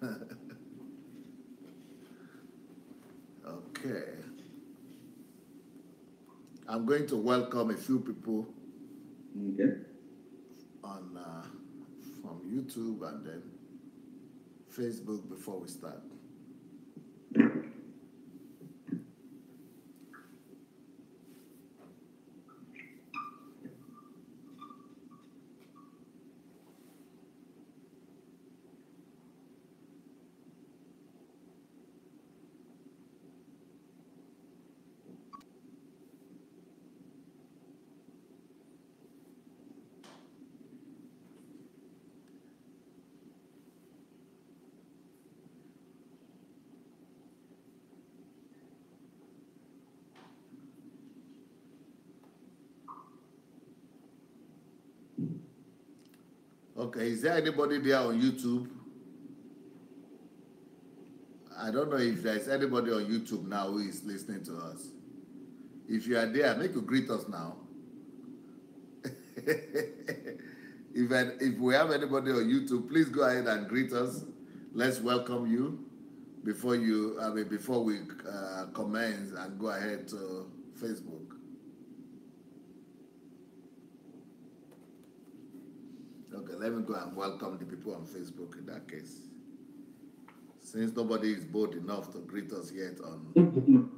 Okay. I'm going to welcome a few people on from YouTube and then Facebook before we start. Okay, is there anybody there on YouTube? I don't know if there's anybody on YouTube now who is listening to us. If you are there, make you greet us now. If we have anybody on YouTube, please go ahead and greet us. Let's welcome you before we commence and go ahead to Facebook. Okay, let me go and welcome the people on Facebook in that case. Since nobody is bold enough to greet us yet on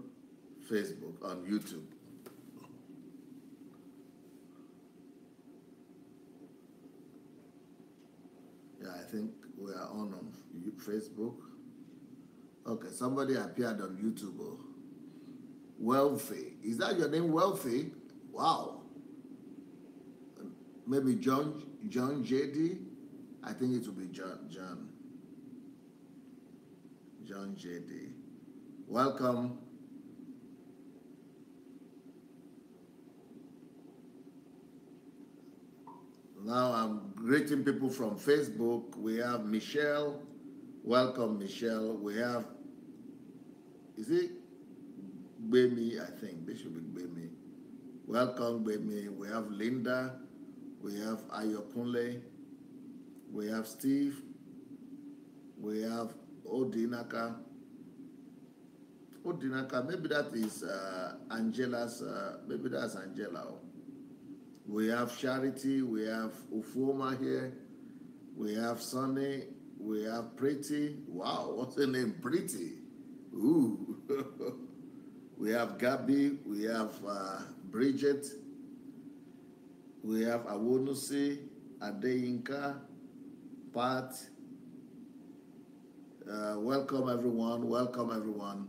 Facebook, on YouTube. Yeah, I think we are on Facebook. Okay, somebody appeared on YouTube. Oh. Wealthy. Is that your name, Wealthy? Wow. Maybe John JD? I think it will be John JD. Welcome. Now I'm greeting people from Facebook. We have Michelle. Welcome, Michelle. We have, is it Bemi? I think this should be Bemi. Welcome, Bemi. We have Linda. We have Ayokunle. We have Steve. We have Odinaka. Odinaka, maybe that is Angela's, maybe that's Angela. We have Charity, we have Ufoma here, we have Sunny, we have Pretty. Wow, what's her name? Pretty. Ooh. We have Gabby, we have Bridget, we have Awonusi, Adeyinka, Pat. Welcome everyone, welcome everyone.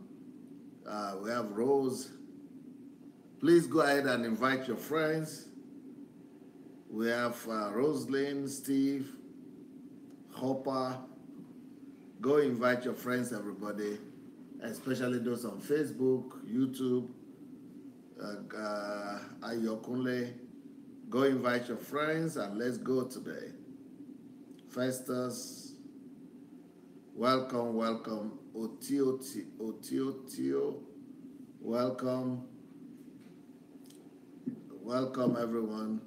We have Rose. Please go ahead and invite your friends. We have Rosalind, Steve, Hopper. Go invite your friends, everybody, especially those on Facebook, YouTube, Ayokunle. Go invite your friends and let's go today. Festus, welcome, welcome. Otio, welcome. Welcome, everyone.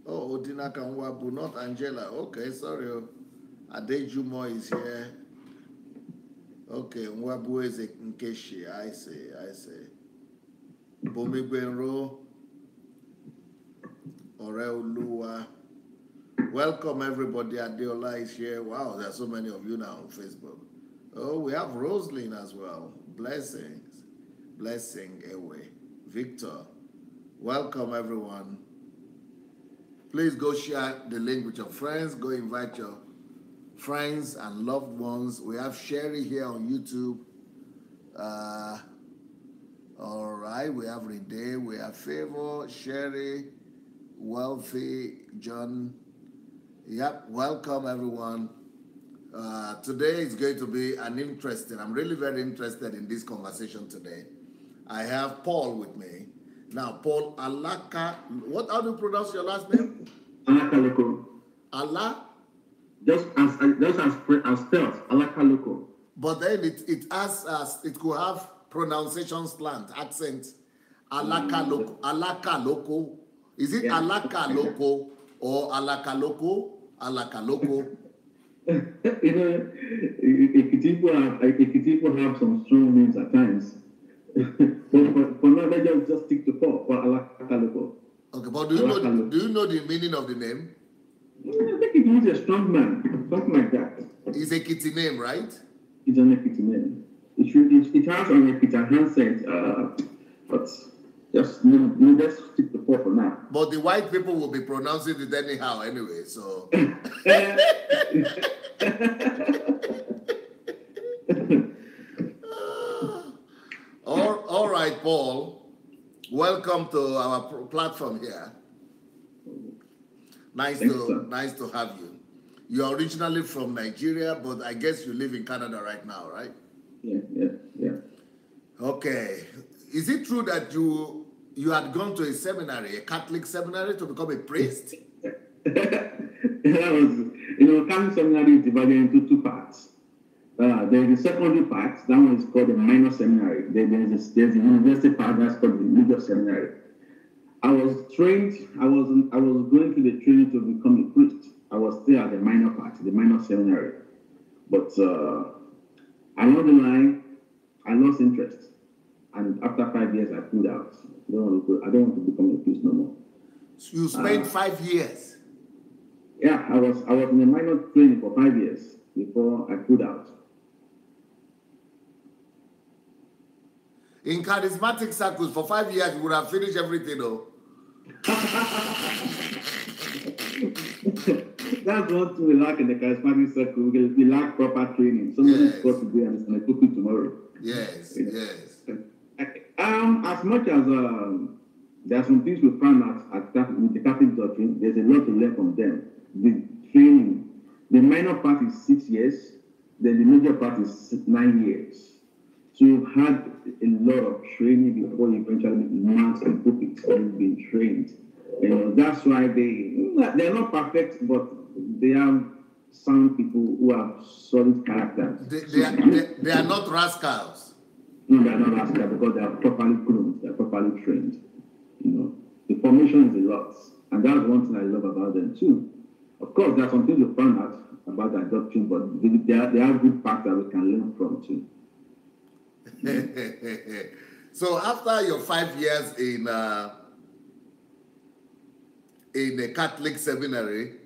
Oh, Odinaka Nwabu, not Angela. Okay, sorry. Adejumo is here. Okay, Nwabu is Nkeshi. I say. Bomigwenro. Oreoluwa. Welcome, everybody. Adeola is here. Wow, there are so many of you now on Facebook. Oh, we have Rosalind as well. Blessings. Blessing away. Victor. Welcome, everyone. Please go share the link with your friends. Go invite your friends and loved ones. We have Sherry here on YouTube. All right, we have Rede, we have Favor, Sherry, Wealthy, John. Yep, welcome everyone. Today is going to be an interesting, I'm really very interested in this conversation today. I have Paul with me. Now, Paul Alaka, how do you pronounce your last name? Alakaloko. Allah? Just as spelled, Alakaloko. But then it could have pronunciation slant, accent. Alakaloko. Is it Alakaloko or Alakaloko? Alakaloko. You know, people have some strong names at times. But for now, let's just stick to Paul for Alakaloko. Okay, but do you know the meaning of the name? I think it means a strong man, something like that. It's a kitty name, right? It's an Ekiti name. It has an Ekiti handset, but just let's stick to Paul for now. But the white people will be pronouncing it anyhow anyway, so. All right, Paul. Welcome to our platform here. Nice to have you. You're originally from Nigeria, but I guess you live in Canada right now, right? Yeah. Okay. Is it true that you had gone to a seminary, a Catholic seminary, to become a priest? That was, Catholic seminary is divided into two parts. There's the secondary part. That one is called the minor seminary. There's the university part that's called the major seminary. I was trained. I was going through the training to become a priest. I was still at the minor part, the minor seminary. But along the line, I lost interest, and after 5 years, I pulled out. I don't want to become a priest no more. So you spent 5 years. Yeah, I was in a minor training for 5 years before I pulled out. In charismatic circles, for 5 years, you would have finished everything, though. That's what we lack in the charismatic circle. We lack proper training. Somebody's got to do and it's going to cook it tomorrow. Yes. As much as there are some things we found out with the Catholic doctrine, there's a lot to learn from them. The training, the minor part is 6 years, then the major part is 9 years. So you've had a lot of training before you eventually mount the pulpit and been trained. That's why they're not perfect, but they have some people who have solid character. They are not rascals. No, they are not rascals because they are properly groomed, they are properly trained. The formation is a lot, and that's one thing I love about them too. Of course, there are some things we found out about their doctrine, but they have good parts that we can learn from too. So after your 5 years in a Catholic seminary,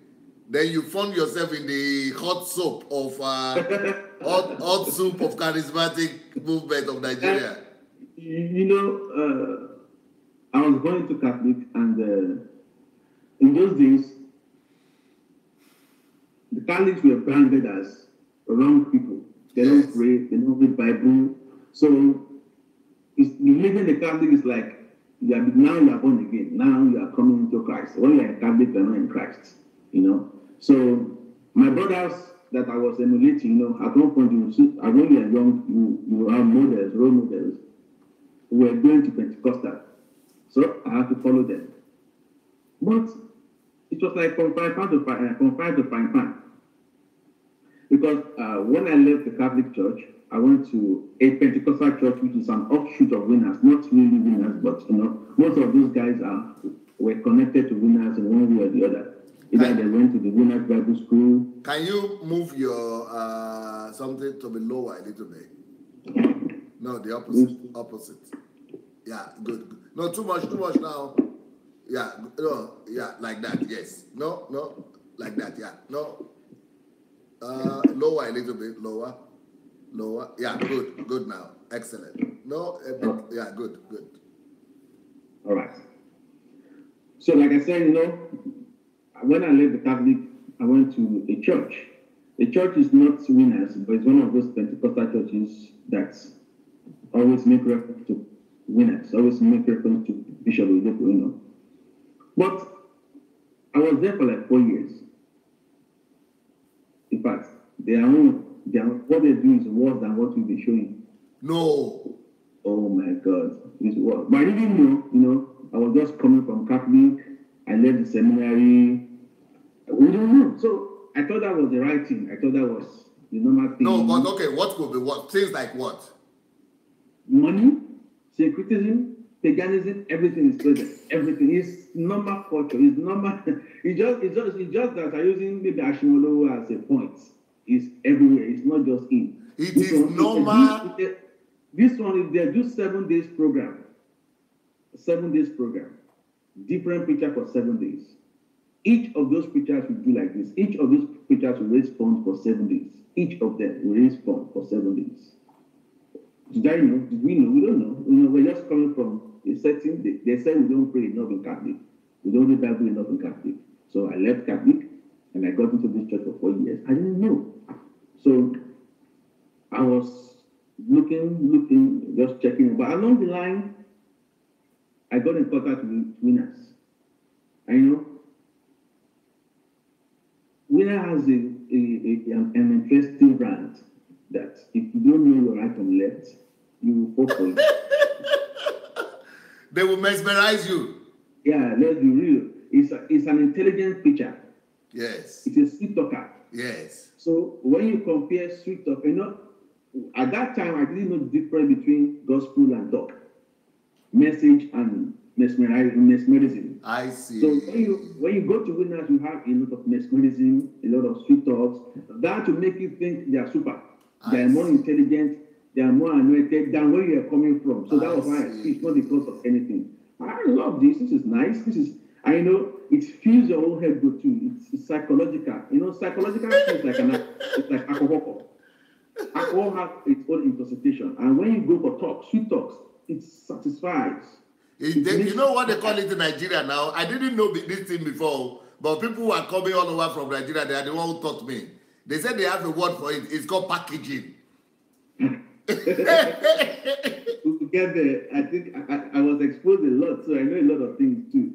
then you found yourself in the hot soup of charismatic movement of Nigeria. I was going to Catholic, and in those days, the Catholics were branded as wrong people. They don't pray, they don't read Bible. So living the Catholic is like now you are born again. Now you are coming into Christ. When you are a Catholic, you are not in Christ. So my brothers that I was emulating, at one point when you are young, you have models, role models who were going to Pentecostal. So I had to follow them. But it was like from frying pan to frying pan. Because when I left the Catholic Church, I went to a Pentecostal church, which is an offshoot of Winners, not really Winners, but most of those guys were connected to Winners in one way or the other. Either they went to the Winners Bible School. Can you move your something to be lower a little bit? No, the opposite. Yeah, good. No, too much now. Yeah, no, yeah, like that. Yes. No, like that. Yeah, no. Lower a little bit, lower. Yeah, good now. Excellent. No, yeah, good. All right. So, like I said, when I left the Catholic, I went to a church. The church is not Winners, but it's one of those Pentecostal churches that always make reference to Winners, always make reference to Bishop Oyedepo, But I was there for like 4 years. In fact, what they do is worse than what we'll be showing. No. Oh my God. It's worse. But I didn't know, I was just coming from Catholic. I left the seminary. We don't know. So I thought that was the right thing. I thought that was the normal thing. No, but okay, what could be what? Things like what? Money, syncretism, paganism, everything is present. Everything is normal culture. It's normal. It's just that I'm using maybe Ashimolo as a point. is everywhere. It's not just in. It is normal. This one, if they do 7 days program, different preacher for 7 days. Each of those preachers will do like this. Each of those preachers will raise funds for 7 days. Each of them will raise funds for 7 days. Did I know? Did we know? We don't know. We're just coming from a setting. They say we don't pray enough in Catholic. We don't read Bible enough in Catholic. So I left Catholic and I got into this church for 4 years. I didn't know. So I was looking, just checking. But along the line, I got in contact with Winners. And Winner has an interesting brand that if you don't know your right from left, you will fall for it. They will mesmerize you. Yeah, let's be real. It's an intelligent preacher. Yes. It's a sweet talker. Yes. So when you compare sweet talk, at that time I didn't know the difference between gospel and talk, message and mesmerism. I see. So when you go to Winners, you have a lot of mesmerism, a lot of sweet talks. That will make you think they are super. They are more intelligent. They are more anointed than where you are coming from. So that was why I speak, not because of anything. I love this. This is nice. It fills your whole head good too. It's psychological. Psychological things it's like alcohol. Alcohol has its own intoxication. And when you go for talk, sweet talks, it satisfies. You know what they call it in Nigeria now? I didn't know this thing before, but people who are coming all over from Nigeria, they are the one who taught me. They said they have a word for it. It's called packaging. To get there, I think I was exposed a lot, so I know a lot of things too.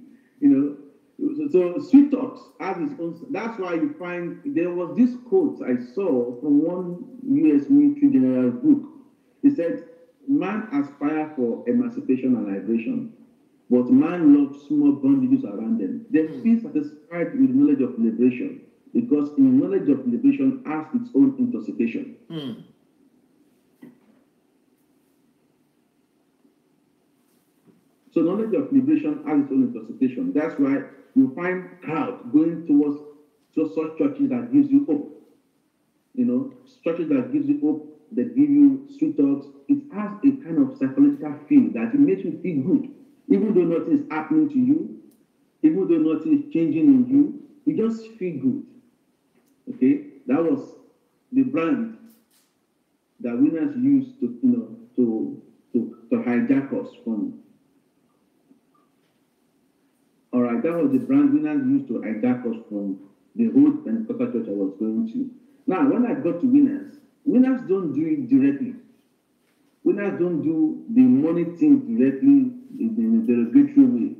So sweet talks have its own. That's why you find there was this quote I saw from one U.S. military general's book. He said, "Man aspires for emancipation and liberation, but man loves small bondages around them. They feel satisfied with knowledge of liberation because in knowledge of liberation has its own intoxication." So knowledge of liberation has its own intoxication. That's why you find crowd going towards such churches that gives you hope. Churches that gives you hope, that give you sweet talks. It has a kind of psychological feel that it makes you feel good. Even though nothing is happening to you, even though nothing is changing in you, you just feel good. Okay? That was the brand that Winners used to hijack us from. All right, that was the brand Winners used to hijack us from the old Pentecostal church I was going to. Now, when I got to Winners don't do it directly. Winners don't do the money thing directly in a derogatory way.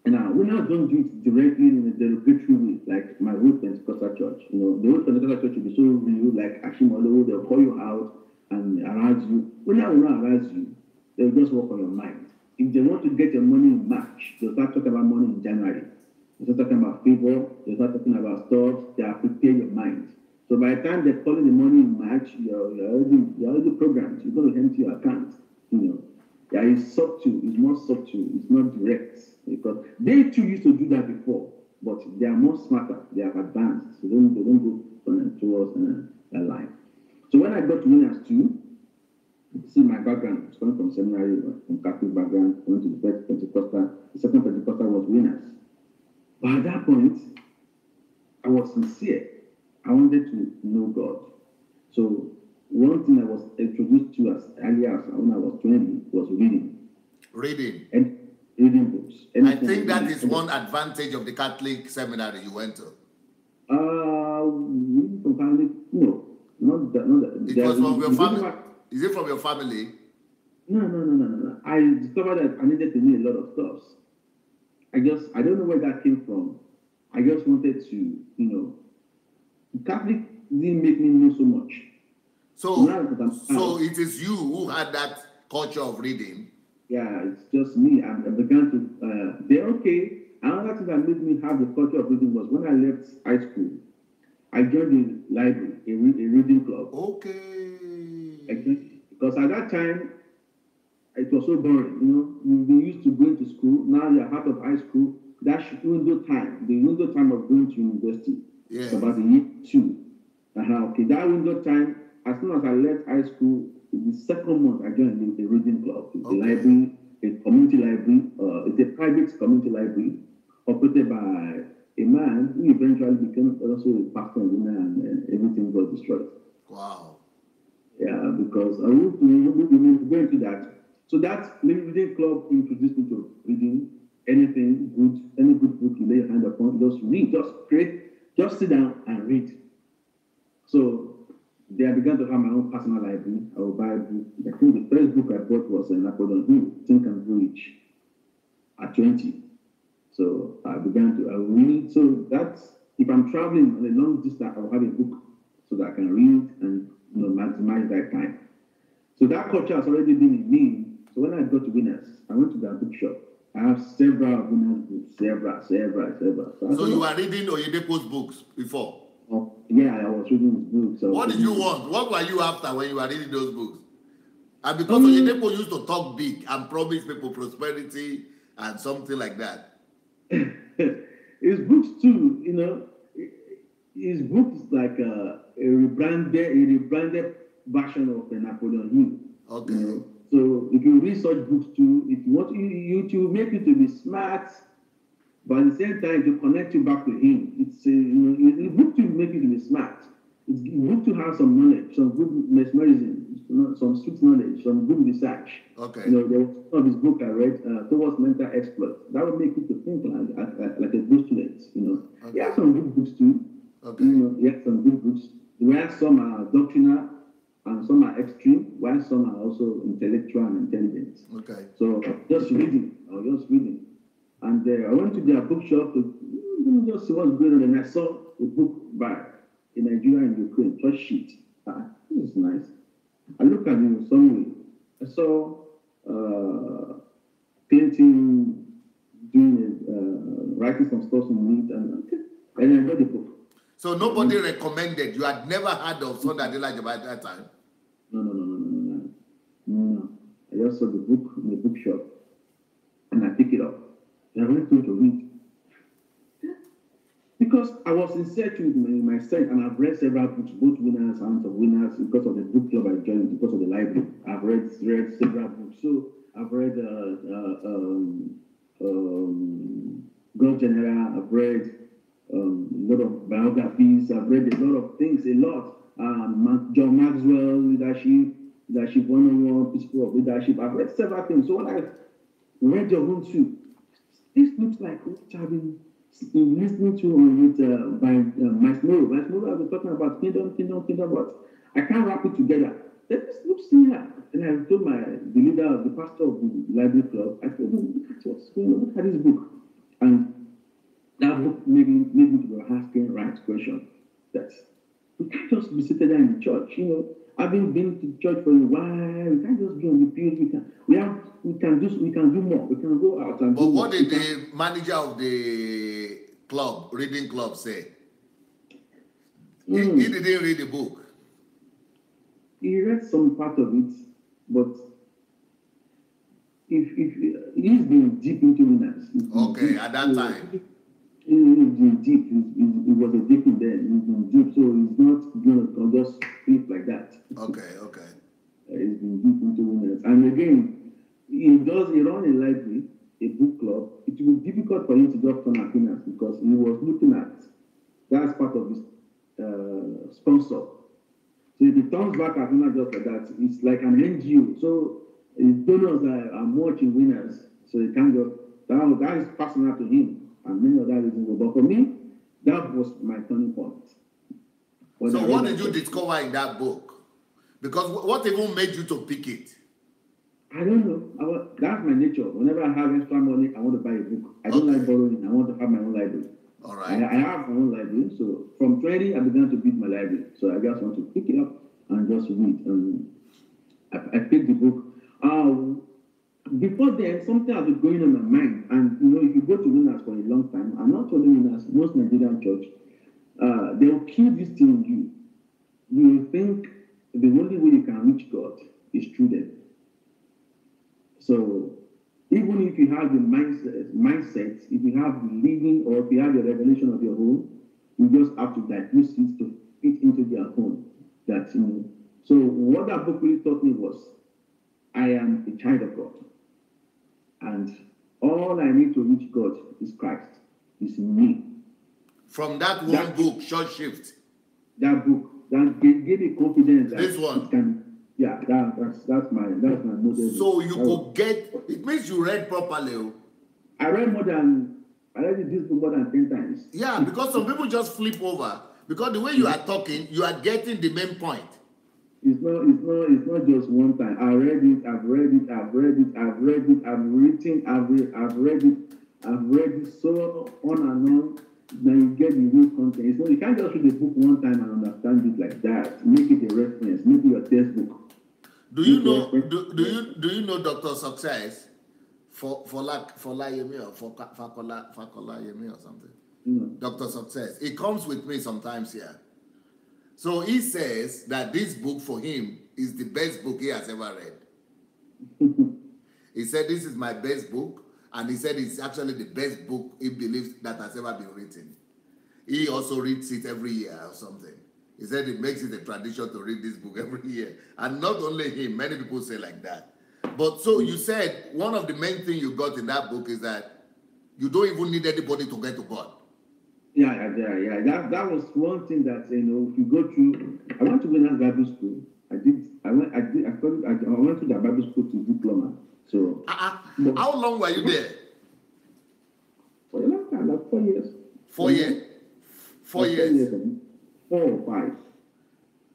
Winners don't do it directly in a derogatory way, like my old Pentecostal church. The old Pentecostal church will be so real, like Ashimolo, they'll call you out and arouse you. Winners will not arouse you. They'll just work on your mind. If they want to get your money in March, they'll start talking about money in January. They'll start talking about favor. They'll start talking about stuff. They are preparing your mind. So by the time they're calling the money in March, you're already programmed. You're going to empty your account. There is subtle. It's more subtle. It's not direct. Because they too used to do that before, but they are more smarter. They are advanced. So they don't go towards that line. So when I got to Winners too, see my background, I was coming from seminary, from Catholic background, went to the first Pentecostal. The second Pentecostal was Winners. But at that point, I was sincere. I wanted to know God. So one thing I was introduced to as early as when I was 20 was reading. And reading books. I think that is one advantage of the Catholic seminary you went to. Reading from Catholic? No. Not that. It was from your family? Is it from your family? No. I discovered that I needed to know a lot of stuff. I don't know where that came from. I just wanted to, Catholic didn't make me know so much. So it is you who had that culture of reading. Yeah, it's just me. I began to, Another thing that made me have the culture of reading was when I left high school, I joined the library, a reading club. Okay. Because at that time, it was so boring. You've been used to going to school. Now you're out of high school. That's the window time of going to university. Yeah. So about a year 2. Okay, that window time, as soon as I left high school, the second month I joined a reading club. It's a library, a community library. It's a private community library operated by a man who eventually became also a pastor and everything got destroyed. Wow. Yeah, because I will go into that. So that reading club introduced me to reading anything good, any good book you lay your hand upon, just read, just sit down and read. So I began to have my own personal library. I would buy a book. I think the first book I bought was Alakaloko, Think and Grow Rich, at 20. So I began to read. So that's, if I'm traveling on a long distance, I'll have a book so that I can read and maximize that time. So that culture has already been in me. So when I got to Winners, I went to that bookshop. I have several Winners books, several. So you were reading Oyedepo's books before? Yeah, I was reading his books. What did you want? What were you after when you were reading those books? And because Oyedepo used to talk big and promise people prosperity and something like that. His books too, his books like a rebranded version of Napoleon Hill. Okay. So if you read such books too, if you want to make you to be smart, but at the same time to connect you back to him, it's a book to make you to be smart. It's a book to have some knowledge, some good mesmerism, some sweet knowledge, some good research. Okay. There was one of his book I read, Towards Mental Exploit. That would make you to think like a good student. Okay. He has some good books too. Okay. He has some good books. Where some are doctrinal and some are extreme, while some are also intellectual and intelligent. Okay. So just reading. And I went to their bookshop to just see what's going on, and I saw a book by a Nigerian and Ukraine, first sheet. This is nice. I looked at it in some way. I saw painting, writing some stuff in it, and I read the book. So nobody recommended. You had never heard of Sunday Adelaja by that time? No. I just saw the book in the bookshop, and I picked it up. And I went to read. Because I was in search with myself, and I've read several books, both Winners and Winners, because of the book club I joined, because of the library. I've read several books. So I've read God General, I've read a lot of biographies, I've read a lot of things, John Maxwell, Leadership 101, Principle of Leadership. I've read several things. So when I read your own too, this looks like what I've been listening to by Miles Morrow. Miles Morrow, I've been talking about kingdom, but I can't wrap it together. This looks similar. And I told the leader of the pastor of the library club, I told him, look at this book. And that book made me to be asking right question. That we can't just be seated there in the church, Having been to church for a while, we can't just be on the pew. We can do more. We can go out and do more. But what did the manager of the club, reading club, say? He didn't read the book. He read some part of it, but if he's been deep into Winners. Okay, at that time. He's been deep. It was a deep in there. He's been deep, so he's not going to just speak like that. Okay. He's been deep into Winners. And again, he runs a library, a book club. It will be difficult for him to just come at Winners because he was looking at that's part of his sponsor. So if he turns back at Winners just like that, it's like an NGO. So his donors are much in Winners, so he can't just that is personal to him. And many other reasons. But for me, that was my turning point. So what did you discover in that book? Because what even made you to pick it? I don't know. That's my nature. Whenever I have extra money, I want to buy a book. I don't like borrowing. I want to have my own library. All right. I have my own library. So from 20, I began to build my library. So I just want to pick it up and just read. I picked the book. Before then, something has been going on my mind. And, if you go to Winners for a long time, I'm not only Winners, most Nigerian church, they will kill this thing in you. You will think the only way you can reach God is through them. So, even if you have the mindset, if you have the living, or if you have the revelation of your own, You just have to diagnose it to fit into their home. That, you know. So what that book really taught me was, I am a child of God. And all I need to reach God is Christ. It's me. From that one book, Short Shift. That book that gave me confidence that this one. It can, yeah, that's my model. So you could get, it means you read properly. I read this book more than 10 times. Yeah, because some people just flip over. Because the way you are talking, you are getting the main point. It's not just one time. I've read it, I've written, I've read it so on and on. Then you get the real content. So you can't just read the book one time and understand it like that. Make it a reference. Make it your textbook. Do you know Dr. Success for Yemi or for Yemi or something? Mm. Dr. Success. He comes with me sometimes here. So he says that this book for him is the best book he has ever read. He said this is my best book. And he said it's actually the best book he believes that has ever been written. He also reads it every year or something. He said it makes it a tradition to read this book every year. And not only him, many people say like that. But so you said one of the main things you got in that book is that you don't even need anybody to get to God. Yeah. That was one thing that, you know, if you go through, I went to Winners Bible School. I went to the Bible school to diploma. So, how long were you there? For a long time, like 4 years. 4 years. 4 years. 4 or 5.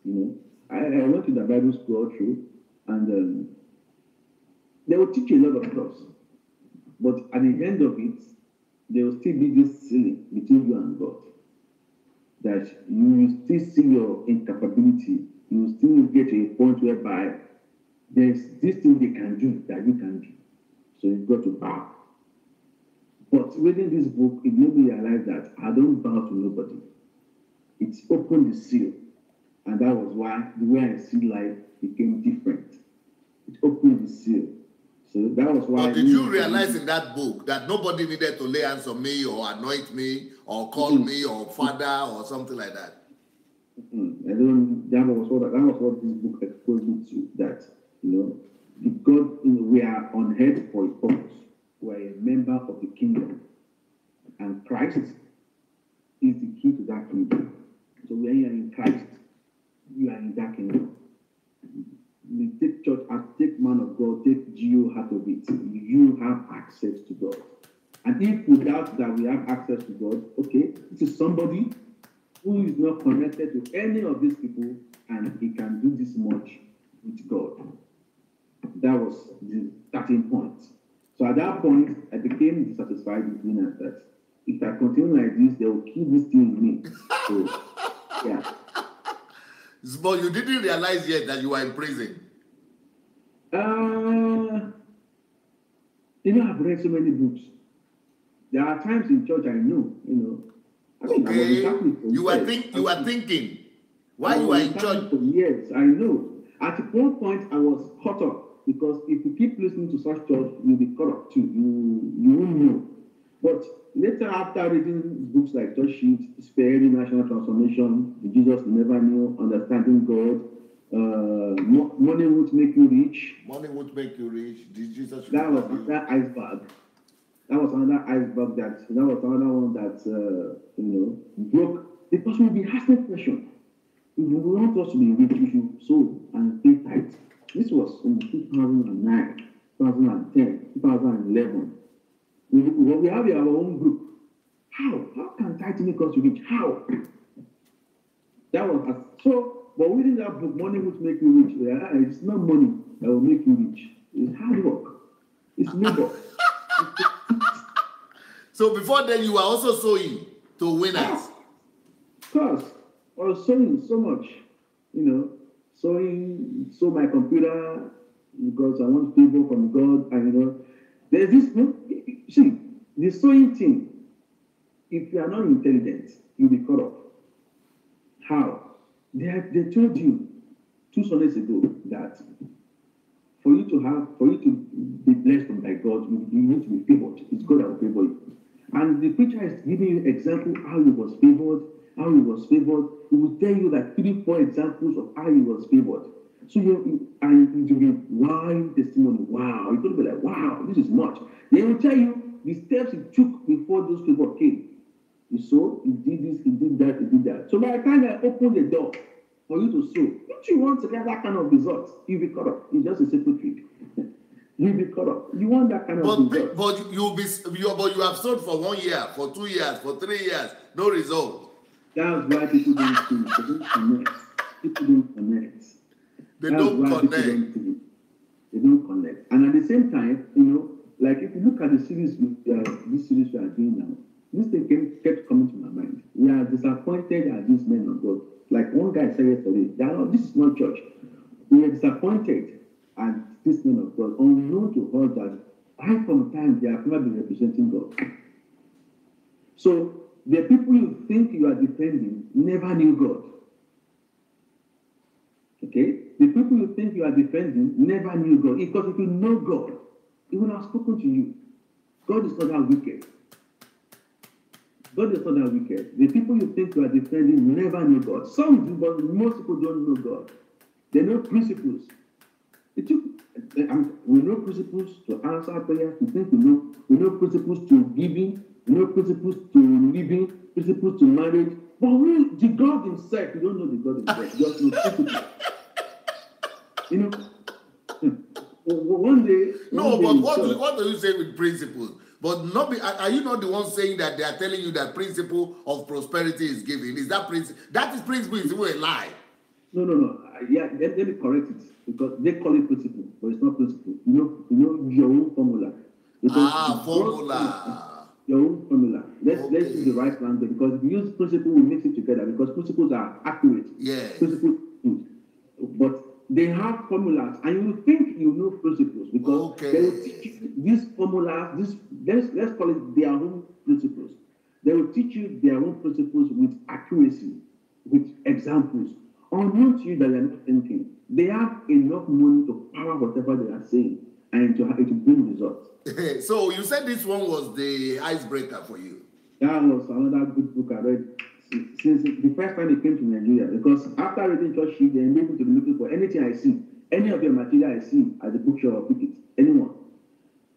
You know, I went to the Bible school all through, and they will teach you a lot of stuff. But at the end of it, there will still be this ceiling between you and God. That you will still see your incapability. You will still get to a point whereby there's this thing they can do that you can do. So you've got to bow. But reading this book, it made me realize that I don't bow to nobody. It's opened the seal. And that was why the way I see life became different. It opened the seal. So that was why. But did you realize in that book that nobody needed to lay hands on me or anoint me or call me or father or something like that? That was what this book exposed me to. That, you know, God, you know, we are on earth for a purpose. We are a member of the kingdom. And Christ is the key to that kingdom. So when you are in Christ, you are in that kingdom. You take church, take man of God, take Geo out of it. You have access to God. And if without that we have access to God, okay, this is somebody who is not connected to any of these people, and he can do this much with God. That was the starting point. So at that point, I became dissatisfied with me that if I continue like this, they will keep this thing in me. So, yeah. But you didn't realize yet that you were in prison. You know, I've read so many books. There are times in church I know, you know. I mean, Okay. You were thinking. Why you were in church? For years, I know. At one point, I was caught up because if you keep listening to such church, you'll be caught up too. You won't know. But later, after reading books like Church Sheet, Spare National Transformation, The Jesus Never Knew, Understanding God, Money Won't Make You Rich. Money Won't Make You Rich. Jesus. That was another iceberg. That was another one that you know, broke. Because we'll be asking questions. If you want us to be rich, you should sow and pay tithes. This was in 2009, 2010, 2011. We have our own group. How can tithe make us rich? How? That was so. But reading that book, Money Won't Make You Rich. It's not money that will make you rich. It's hard work. It's labor. So before then, you were also sowing to winners. Of course. I was sowing so much, you know, sow my computer because I want favor from God, and you know, there's this. See, the sowing thing. If you are not intelligent, you'll be caught up. How? They told you 2 Sundays ago that for you to be blessed by God, you need to be favored. It's God that will favor you. And the preacher is giving you example how he was favored how he was favored. He will tell you like 3-4 examples of how he was favored. So and you will wow testimony. Wow, you're going to be like, wow, this is much. They will tell you the steps he took before those people came. You saw, he did this, he did that, he did that. So by the time I open the door for you to sow, don't you want to get that kind of results? You'll be caught up. It's just a secretary. You'll be caught up. You want that kind of result. But you have sold for 1 year, for 2 years, for 3 years, no result. That's why people don't do it. They don't connect. People don't connect. They don't connect. They don't connect. And at the same time, like if you look at the series, this series we are doing now, this thing kept coming to my mind. We are disappointed at these men of God. Like one guy said yesterday, this is not church. We are disappointed at these men of God, unknown to us that right from time they have never been representing God. So the people you think you are defending never knew God. Okay? The people you think you are defending never knew God. Because if you know God, He would have spoken to you. God is not that wicked. God is not that wicked. The people you think you are defending never knew God. Some do, but most people don't know God. They know principles. We know principles to answer prayer. We think we know principles to giving. We know principles to living. Principles to marriage. But the God Himself, we don't know the God Himself. Just know principles. One day. But what do you say with principles? But are you not the one saying that they are telling you that principle of prosperity is giving? Is that principle? That is principle is a lie. No. Yeah, let me correct it because they call it principle, but it's not principle. You know your own formula. Formula. Your own formula. Let's use the right language because if you use principle, we mix it together because principles are accurate. Yes. Principles, but they have formulas, and you think you know principles because they will teach you these formulas. Let's call it their own principles. They will teach you their own principles with accuracy, with examples. Unknown to you that they are not thinking. They have enough money to power whatever they are saying and to bring results. So you said this one was the icebreaker for you. That was another good book I read since the first time it came to Nigeria. Because after reading Church Sheet, they made me to be looking for anything I see, any of the material I see at the bookshop or pick it, anyone.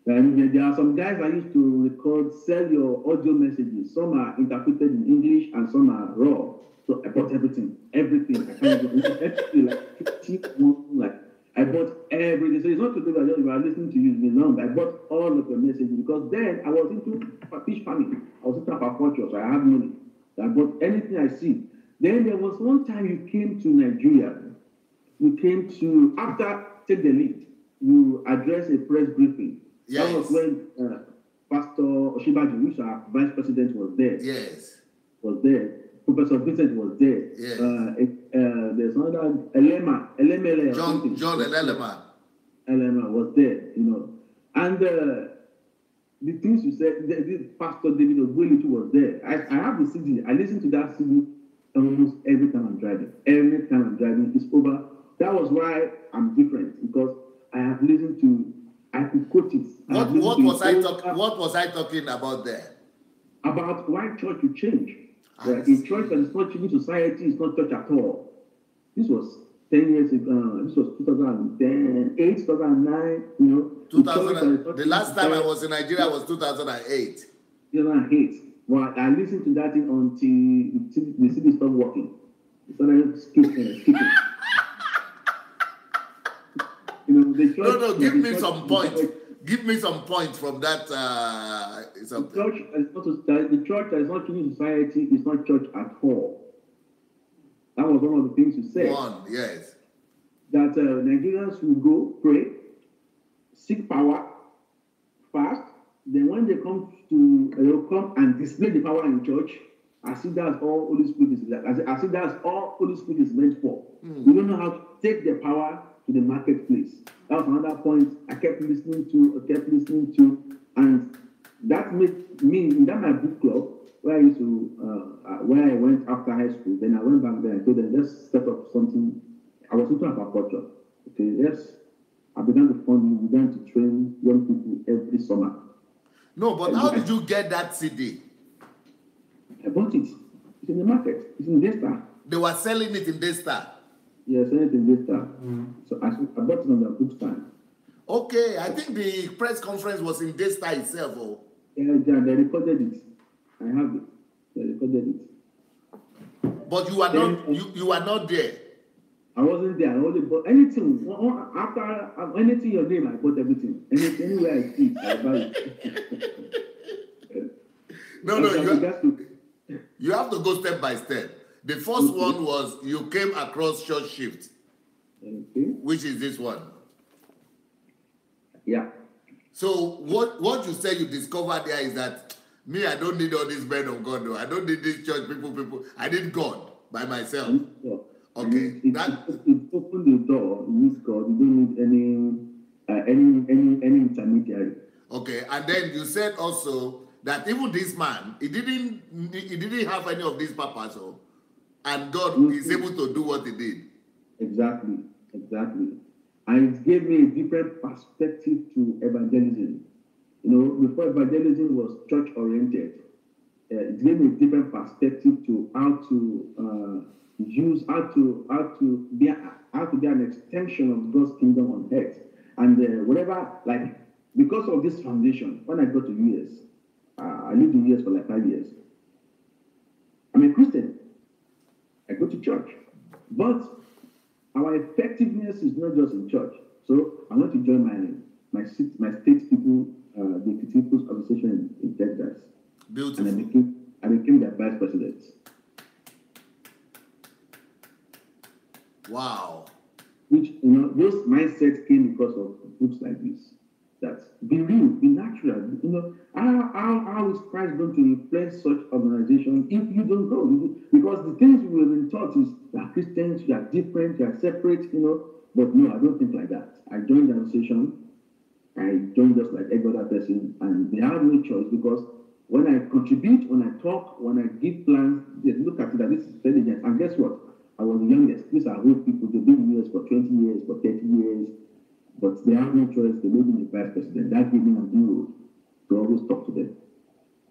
And there are some guys I used to sell your audio messages. Some are interpreted in English and some are raw. So I bought everything. I can't even like I bought everything. So it's not to do that you are listening to you long. I bought all of your messages because then I was into fish farming. I was into aquaculture, so I have money. I bought anything I see. Then there was one time you came to Nigeria. You came to after Take the Lead. You addressed a press briefing. Yes. That was when Pastor Oshibaji, who's our vice president, was there. Yes. Was there. Professor Vincent was there. Yes. There's another Elemele. John Elema was there, And the things you said, Pastor David Ogwelitu was there. I have the CD. I listen to that CD almost every time I'm driving. Every time I'm driving, it's over. That was why I'm different because I have listened to. I could quote it. What was I talking about there? About why church will change. A church that is not changing society is not church at all. This was 10 years ago. This was 2010, 2009. 2000. The last time I was in Nigeria was 2008. 2008. Well, I listened to that thing until the city stopped working. It started skipping. No. Give me some points. Give me some points from that. The church that is not changing society is not church at all. That was one of the things you said. Yes. That Nigerians will go pray, seek power, fast. Then when they come and display the power in church, I see that's all Holy Spirit is. I see that's all Holy Spirit is meant for. We don't know how to take the power to the marketplace. That was another point I kept listening to, and that made me in my book club where I went after high school. Then I went back there and told them, let's set up something. I was into aquaculture. I began to fund. We began to train young people every summer. No, but how did you get that CD? I bought it. It's in the market. It's in Daystar. They were selling it in Daystar. Yeah, selling it in Daystar. So I bought it on the bookstand. Okay, I think the press conference was in Daystar itself. Oh. Yeah, they recorded it. I have it. They recorded it. But you are not. You are not there. I wasn't there. I only bought anything. After anything your name, I bought everything. Anywhere I see, I buy it. No, you have to go step by step. The first one was you came across church shift, which is this one. Yeah. So what you say you discovered there is that me, I don't need all these men of God. No, I don't need these church people. I need God by myself. Okay. It opened the door. You need God. You don't need any intermediary. Okay, and then you said also that even this man, he didn't have any of these purposes, and God is able to do what he did. Exactly. And it gave me a different perspective to evangelism. You know, before evangelism was church oriented, it gave me a different perspective to how to be an extension of God's kingdom on earth. And because of this foundation, when I got to US, I lived in US for like 5 years. I'm a Christian. I go to church, but our effectiveness is not just in church. So I want to join my state people, the People's Association in Texas. Beautiful. And I became their vice president. Wow. Which, those mindsets came because of books like this. That be real, be natural. How is Christ going to influence such organizations if you don't go? Because the things we have been taught is that Christians, you are different, you are separate, But no, I don't think like that. I joined the association. I joined just like every other person, and they have no choice because when I contribute, when I talk, when I give plans, they look at it that this is intelligent. And guess what? I was the youngest. These are old people. They've been in the US for 20 years, for 30 years. But they have no choice. They made me the vice president. That gave me an inroad to always talk to them,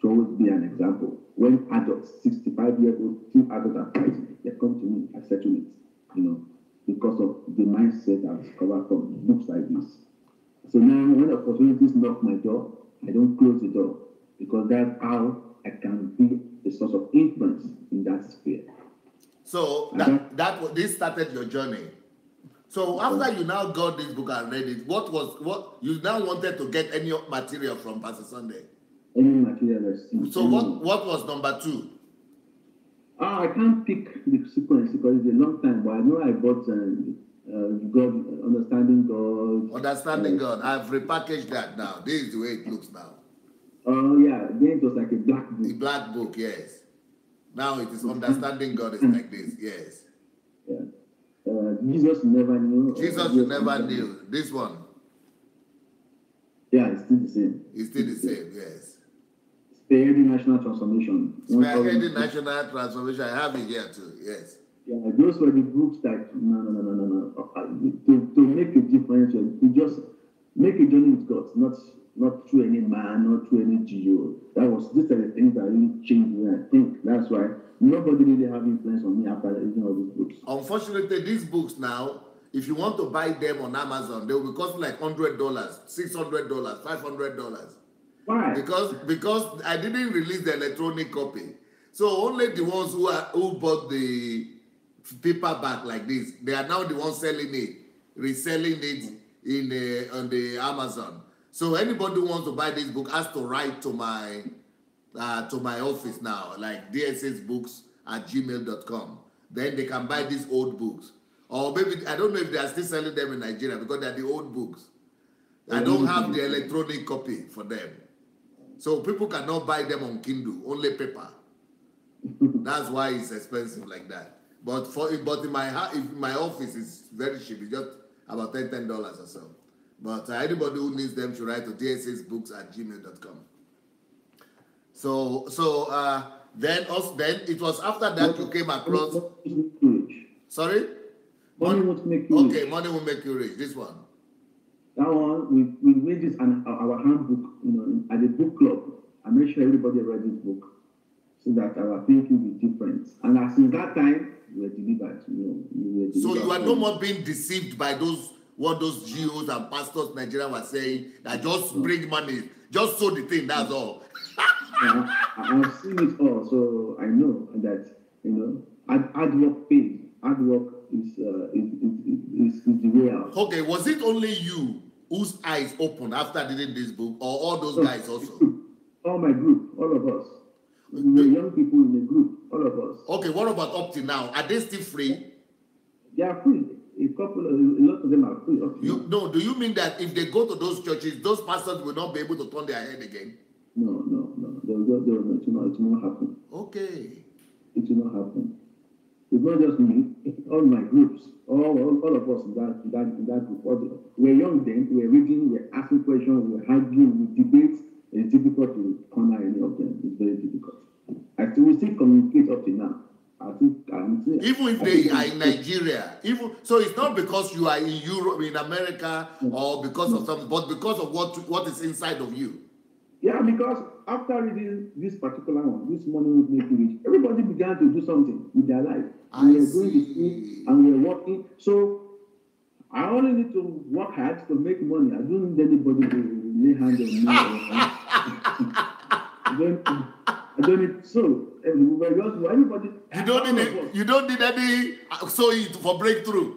to always be an example. When adults, 65-year-old, 2 adults are fighting, they come to me, I settle it, because of the mindset I've discovered from books like this. So now when opportunities knock my door, I don't close the door because that's how I can be a source of influence in that sphere. So this started your journey. So after you now got this book and read it, what you now wanted to get any material from Pastor Sunday? Any material. So what was number 2? I can't pick the sequence because it's a long time, but I know I bought God, Understanding God. Understanding God. I've repackaged that now. This is the way it looks now. Oh yeah, then it was like a black book. The black book, yes. Now it is Understanding God is like this, yes. Yeah. Jesus never knew. Jesus you never knew. This one. Yeah, it's still the same. It's still the same, yes. Spearheading National Transformation. Spearheading National Transformation. I have it here too, yes. Yeah, those were the groups that, no. To make a difference, you just make a journey with God, not through any man, not through any GO. These are the things that really changed me. I think that's why nobody really have influence on me after reading all these books. Unfortunately, these books now, if you want to buy them on Amazon, they will cost like $100, $600, $500. Why? Because I didn't release the electronic copy. So only the ones who bought the paperback like this, they are now the ones selling it, reselling it on the Amazon. So anybody who wants to buy this book has to write to my office now, like dssbooks@gmail.com. Then they can buy these old books. Or maybe, I don't know if they are still selling them in Nigeria because they are the old books. I don't have the electronic copy for them. So people cannot buy them on Kindle, only paper. That's why it's expensive like that. But in my office, it's very cheap. It's just about $10 or so. But anybody who needs them should write to dssbooks@gmail.com. So then it was after that you came across. Sorry? Money won't make you rich. Okay, money will make you rich. This one. That one, we made this our handbook, at the book club. I made sure everybody read this book. so that our thinking will be different. And as in that time, we were delivered. So you are no more being deceived by what those GOs and pastors Nigeria were saying, that just bring money, just sow the thing, that's all. I've seen it all, so I know that hard work pays. Hard work is the way out. Okay, was it only you whose eyes opened after reading this book, or all those guys also? All my group, all of us. We were young people in the group, all of us. Okay, what about up to now? Are they still free? They are free. A lot of them are free. Do you mean that if they go to those churches, those pastors will not be able to turn their head again? No. It will not happen. Okay. It will not happen. It's not just me. All my groups, all of us in that group. We're young then. We're reading. We're asking questions. We're arguing. We debate. It's difficult to corner any of them. It's very difficult. We still communicate up to now. Even if they are in Nigeria, so it's not because you are in Europe, in America, or because of something, but because of what is inside of you. Yeah, because after reading this particular one, this money will make you rich, everybody began to do something with their life. We are going to school and we are working. So I only need to work hard to make money. I don't need anybody to lay hands on me. I don't need everybody. You don't need any sewing for breakthrough.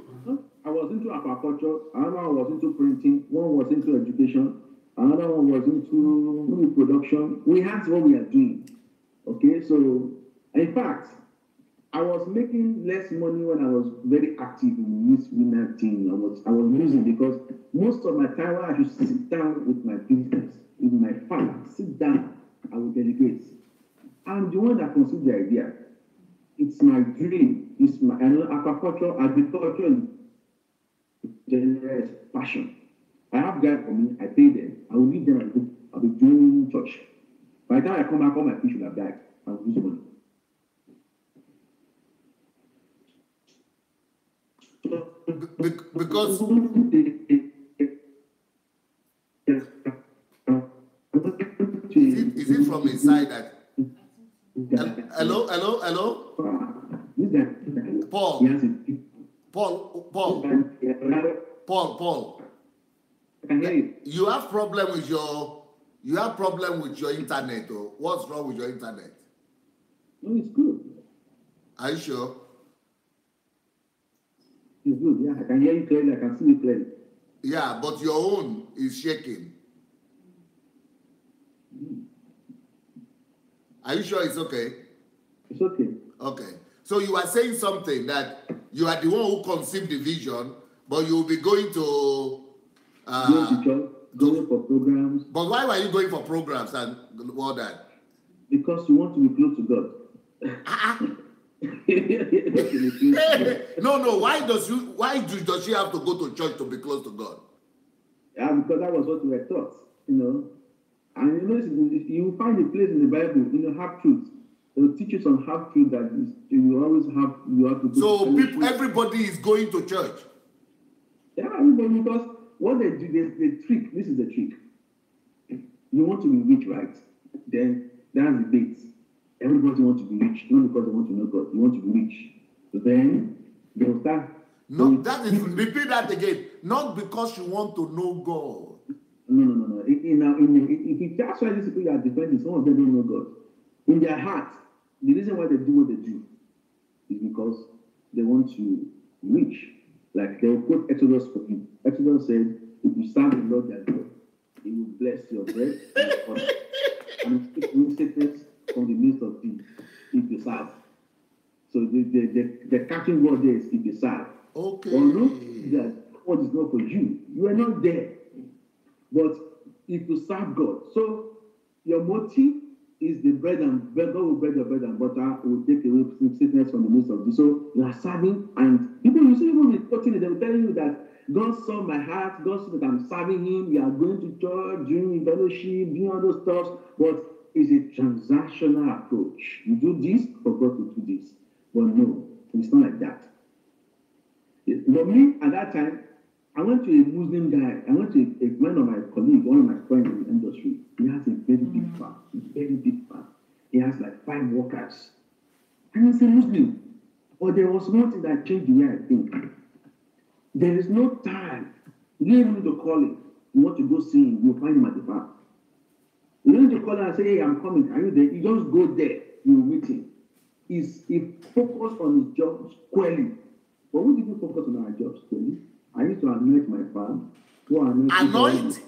I was into aquaculture. Another one was into printing. One was into education. Another one was into movie production. We had what we are doing. Okay, so in fact, I was making less money when I was very active in this winner team. I was losing because most of my time I should sit down with my business, with my farm, sit down, I will dedicate. I'm the one that conceived the idea. It's my dream. It's my agriculture is generous passion. I have guys for me, I pay them, I will leave them, I'll be doing church. By the time I come back, all my fish will have died. I will lose money. Because is it from inside that? Hello? Paul. I can hear you. You have problem with your internet, or what's wrong with your internet? No, it's good. Are you sure? It's good, yeah. I can hear you clearly, I can see you clearly. Yeah, but your own is shaking. Are you sure it's okay? It's okay. Okay. So you are saying something that you are the one who conceived the vision, but you will be going to going for programs. But why were you going for programs and all that? Because you want to be close to God. No. Why does she have to go to church to be close to God? Yeah, because that was what we were taught, And you find a place in the Bible, half truth. They will teach you some half truth that you always have. You have to. So everybody is going to church. Yeah, everybody, because what they do, they trick. This is the trick. You want to be rich, right? Then that's the bait. Everybody wants to be rich, not because they want to know God. You want to be rich. So then they will start. No, repeat that again. Not because you want to know God. No. If that's why these people are defending, some of them don't know God. In their heart, the reason why they do what they do is because they want to reach. Like they will quote Exodus for you. Exodus said, if you serve the Lord their God, He will bless your bread and take sickness from the midst of thee if you serve. So the catching word there is if you serve. Okay. Or not that God is not for you. You are not there. But if you serve God, so your motive is the bread and butter. God will bread your bread and butter, will take away sickness from the midst of you. So you are serving, and people you see even with quoting it, they will tell you that God saw my heart, God saw that I'm serving Him. We are going to church, doing fellowship, doing all those stuff, but it's a transactional approach. You do this for God to do this, but no, it's not like that. For me, at that time, I went to a Muslim guy. I went to one of my colleagues, one of my friends in the industry. He has a very big farm. He has like 5 workers. But there was one thing that changed the way I think. There is no time. You don't even need to call him. You want to go see him, you'll find him at the farm. You don't need to call him and say, hey, I'm coming. Are you there? You just go there. You'll meet him. He focused on his job squarely. But when did you focus on our job squarely? I used to anoint my farm. Anoint?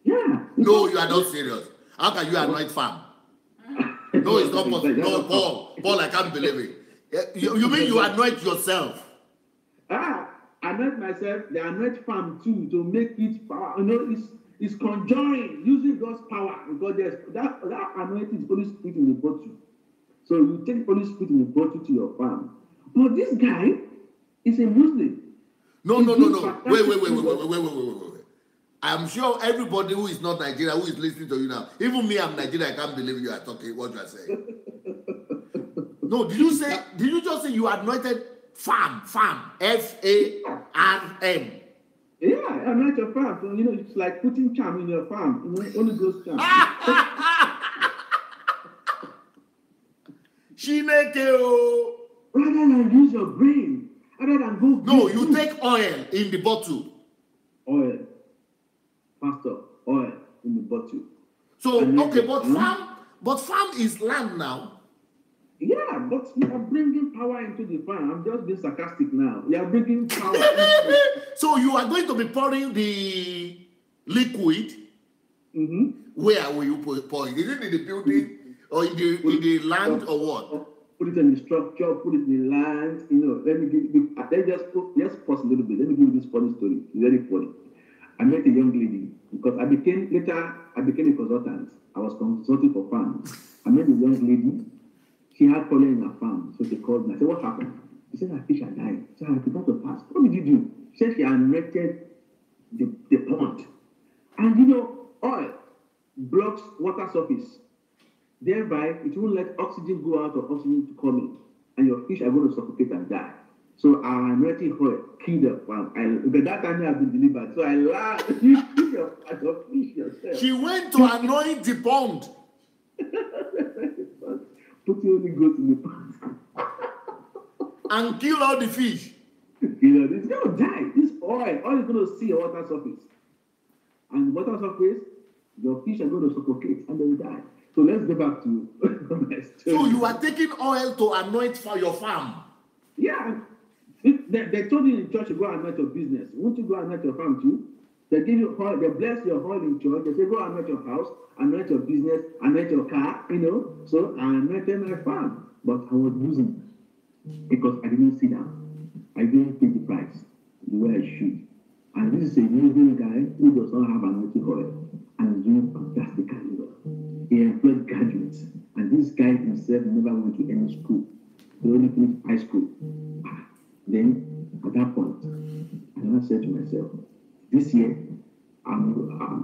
Yeah. No, you are not serious. How can you anoint farm? No, it's not possible. No, Paul, I can't believe it. You mean you anoint yourself? Anoint myself, they anoint farm too to make it power. You know, it's conjuring, using God's power. Because that anointing is Holy Spirit in the bottle. So you take Holy Spirit in the bottle to your farm. But this guy is a Muslim. No. Wait. I'm sure everybody who is not Nigeria, who is listening to you now, even me, I'm Nigerian, I can't believe you are talking what you are saying. No, did you just say you anointed farm, F-A-R-M? Yeah, anoint your farm. So, you know, it's like putting charm in your farm. You know, Holy Ghost charm. Rather than use your brain, rather than go. No, you take oil in the bottle. Oil. Pastor, oil in the bottle. So, okay, but farm is land now. Yeah, but we are bringing power into the farm. I'm just being sarcastic now. We are bringing power. So you are going to be pouring the liquid. Mm-hmm. Where will you pour it? Is it in the building or in the land or what? Put it in the structure, put it in the land. You know, let's pause a little bit. Let me give you this funny story. It's very funny. I met a young lady because I became a consultant. I was consulting for farms. I met a young lady. She had fallen in her farm, so she called me. I said, what happened? She said, her fish had died. So I began to fast. What did you do? She said she anointed the pond. And you know, oil blocks water surface. Thereby, it won't let oxygen go out or oxygen to come in. And your fish are going to suffocate and die. So our anointing oil killed the farm. But that time I have been delivered. So I laughed. You kill your fish yourself. She went to anoint the pond. Put your Holy Ghost in the pond. And kill all the fish. You know, it's going to die. This oil is going to see your water surface. And the water surface, your fish are going to suffocate and they will die. So let's go back to my story. So you are taking oil to anoint for your farm? Yeah. They told you in church to go and anoint your business. Won't you go and anoint your farm too? They give you oil, they bless your oil in church. They say, go and anoint your house, anoint your business, anoint your car, you know. So I anointed my farm. But I was losing because I didn't sit down. I didn't pay the price the way I should. And this is a Muslim guy who does not have anointing oil and is doing fantastically well. He employed graduates. And this guy himself never went to any school. He only finished high school. Then, at that point, I now said to myself, this year, I'm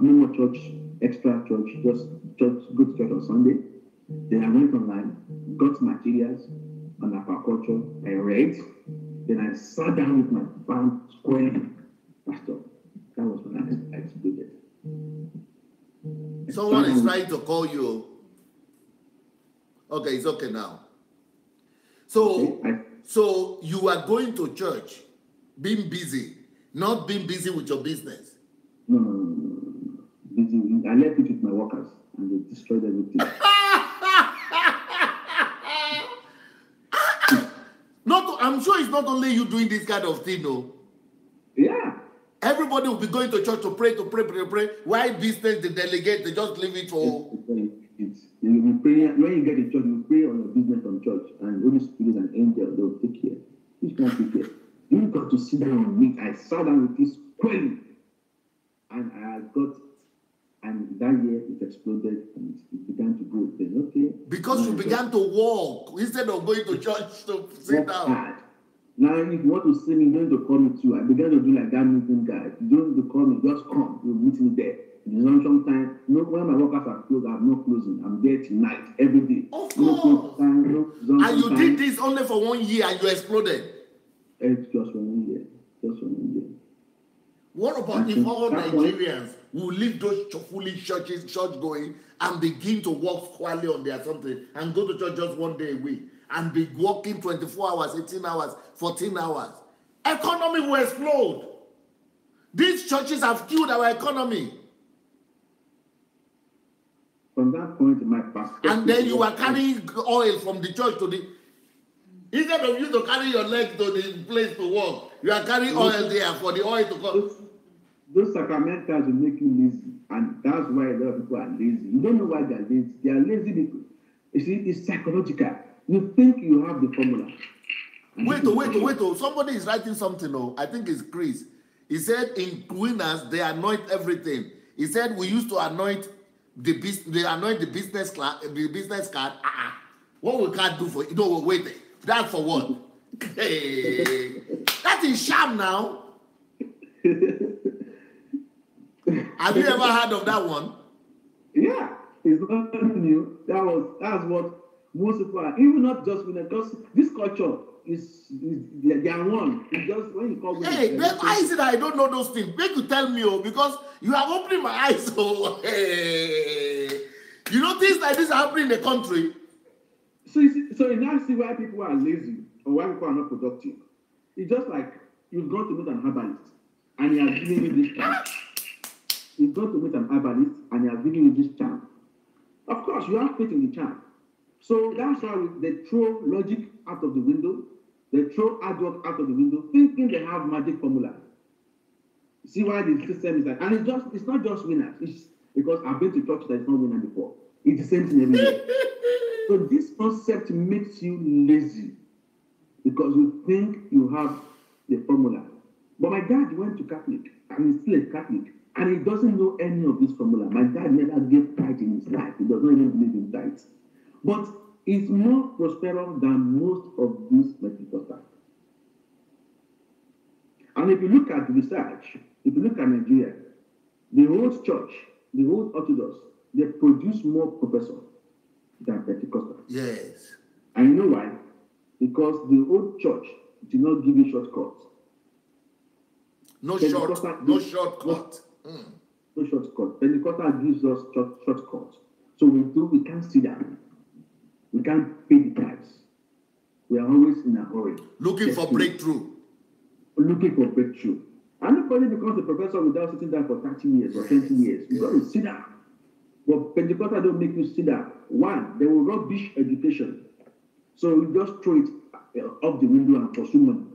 no more church, extra church, just church, go to church on Sunday. Then I went online, got materials on aquaculture, I read. Then I sat down with my farm squarely. Pastor, that was when I exploded. Someone is trying to call you. Okay, it's okay now. So you are going to church, being busy, not being busy with your business. No. Busy. I left it with my workers and they destroyed everything. I'm sure it's not only you doing this kind of thing, no. Yeah. Everybody will be going to church to pray. Why business, they delegate, they just leave it for. You will pray, when you get to church, you pray on your business on church, and Holy Spirit and angel, they will take care. Which can't take care. You got to sit down and meet. I sat down with this squarely, and that year it exploded and it began to go. Then, okay. Because you began to walk instead of going to church to sit down. Hard. Now, if you want to see me, you don't need to call me too. I began to do like that meeting guy. You don't need to call me, just come. You'll meet me there. Sometimes, when my workers are closed, I have no closing. I'm there tonight, every day. Of course. And you did this only for 1 year and you exploded. It's just for 1 year. What about if all Nigerians will leave those foolish church going and begin to walk squarely on their something and go to church just 1 day a week and be working 24 hours, 18 hours, 14 hours. Economy will explode. These churches have killed our economy. From that point, my perspective. And then you are carrying oil from the church to the. Instead of you to carry your leg to the place to work, you are carrying oil there for the oil to come. Those sacramentals will make you lazy, and that's why a lot of people are lazy. You don't know why they are lazy. They are lazy because, you see, it's psychological. You think you have the formula. Wait. Somebody is writing something. Oh, I think it's Chris. He said in Winners they anoint everything. He said we used to anoint the business card. What we can't do for you? No, wait. That's for what? Hey, that is sham now. Have you ever heard of that one? Yeah, it's not new. That's what most people are. Even not just Winners, because this culture is they are one. It's just when you call. Hey, why is it that I don't know those things? Make you tell me, because you are opening my eyes. Oh, hey. You know things like this are happening in the country. So you now see why people are lazy or why people are not productive. It's just like you've gone to meet an herbalist and he has given you this charm. You've gone to meet an herbalist and he has given you this charm. Of course, you have faith in the charm. So that's why they throw logic out of the window. They throw hard work out of the window, thinking they have magic formula. See why the system is like, and it's not just Winners. It's because I've been to church that is not Winners before. It's the same thing every day. So this concept makes you lazy because you think you have the formula. But my dad went to Catholic and he's still a Catholic and he doesn't know any of this formula. My dad never gave tithe in his life. He does not even believe in tithe. But it's more prosperous than most of these Pentecostals. And if you look at the research, if you look at Nigeria, the whole church, the whole Orthodox, they produce more professors than Pentecostals. Yes. And you know why? Because the old church did not give you shortcuts. No shortcut. No shortcut. Pentecostal gives us shortcuts. So we can't sit down. We can't pay the tithes. We are always in a hurry. Looking for breakthrough. And nobody becomes a professor without sitting down for 30 years or 20 years. You got to sit down. But Pentecostal don't make you sit down. One, they will rubbish education. So you just throw it up the window and pursue money.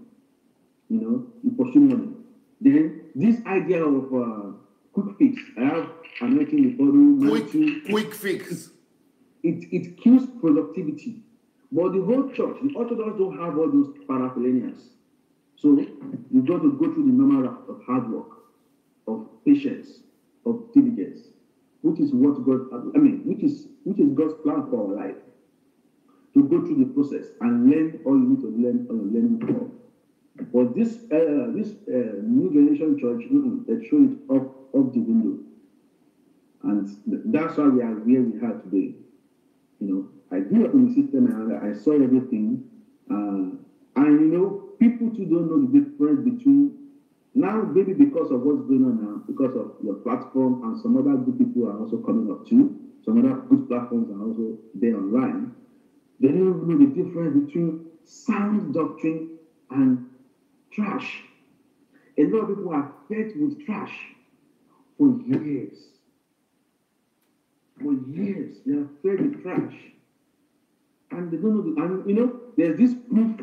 You pursue money. Then this idea of quick fix. I have anointing the bottle. Quick fix. It kills productivity. But the whole church, the Orthodox don't have all those paraphernalias. So you've got to go through the normal route of hard work, of patience, of diligence, which is which is God's plan for our life. To go through the process and learn all you need to learn on your learning curve. But this new generation church, they throw it off the window. And that's why we are where we are today. I grew up in the system and I saw everything. And people too don't know the difference between now, maybe because of what's going on now, because of your platform and some other good people are also coming up too. Some other good platforms are also there online. They don't even know the difference between sound doctrine and trash. A lot of people are fed with trash for years. For years, they are fed with trash. And they don't know, there's this proof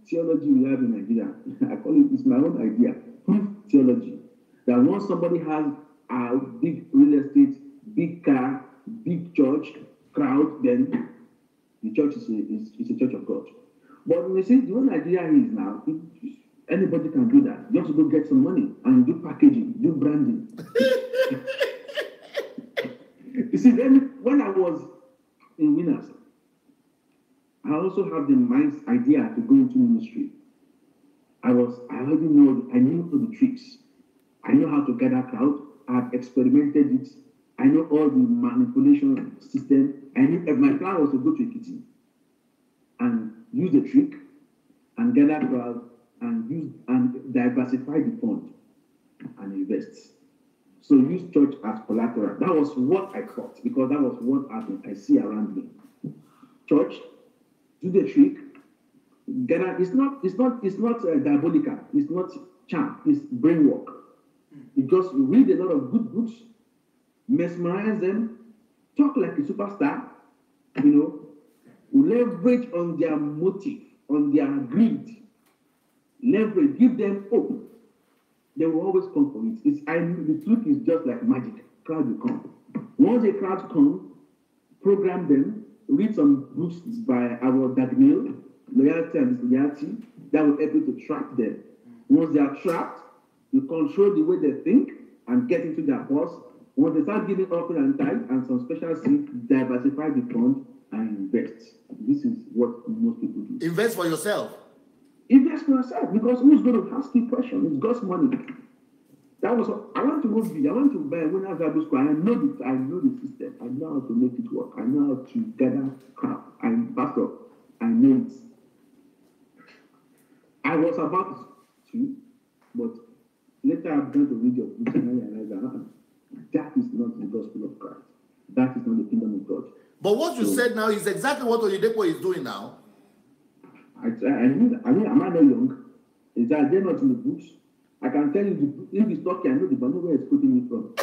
theology we have in Nigeria. I call it's my own idea. Proof theology. That once somebody has a big real estate, big car, big church, crowd, then the church is a church of God. But when you see the way Nigeria is now, anybody can do that. You have to go get some money and do packaging, do branding. You see, then when I was in Winners, I also have the idea to go into ministry. I knew all the tricks. I know how to gather crowd. I've experimented it. I know all the manipulation system. I knew my plan was to go to Ekiti and use the trick and gather crowd and diversify the fund and invest. So use church as collateral. That was what I thought because that was what I see around me. Church, do the trick. It's not diabolical. It's not charm. It's brain work. You just read a lot of good books, mesmerize them, talk like a superstar, leverage on their motive, on their greed, leverage, give them hope. They will always come for it. The truth is just like magic. Crowd will come. Once a crowd come, program them, read some books by our Dagnil, Loyalty and Disloyalty, that will help you to trap them. Once they are trapped, you control the way they think and get into their purse. Once they start giving offering and tithe and some special seed, diversify the fund and invest. This is what most people do. Invest for yourself. Invest for yourself, because who's going to ask you questions? It's God's money. That was what I want to go big. I want to buy when I go to school. I know the system. I know how to make it work. I know how to gather crap. I'm pastor. I know it. I was about to, but later I began to read your books and I realized that is not the gospel of Christ. That is not the kingdom of God. But what you said now is exactly what Oyedepo is doing now. I mean, am I not young? Is that they're not in the books? I can tell you, if he's talking, I know but I know where it's putting me from.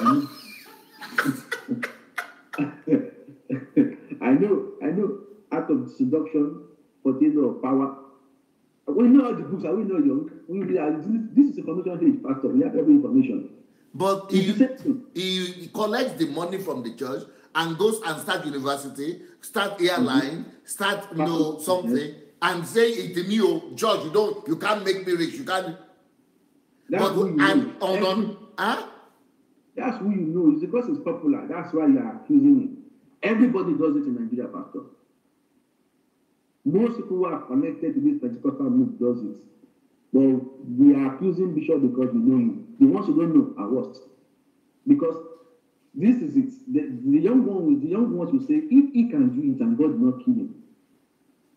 I know, out of seduction, potato of power. We know all the books, are we not young? This is information age, Pastor. We have every information. But he collects the money from the church and goes and start university, start airline, start something, and say it to me, George, you can't make me rich, you can't. That's who you know. That's who you know. It's because it's popular. That's why you are accusing him. Everybody does it in Nigeria, Pastor. Most people who are connected to this Pentecostal movement does it. But we are accusing Bishop because we know him. The ones who don't know are worst. Because this is it. The young ones will say, if he can do it and God will not kill him.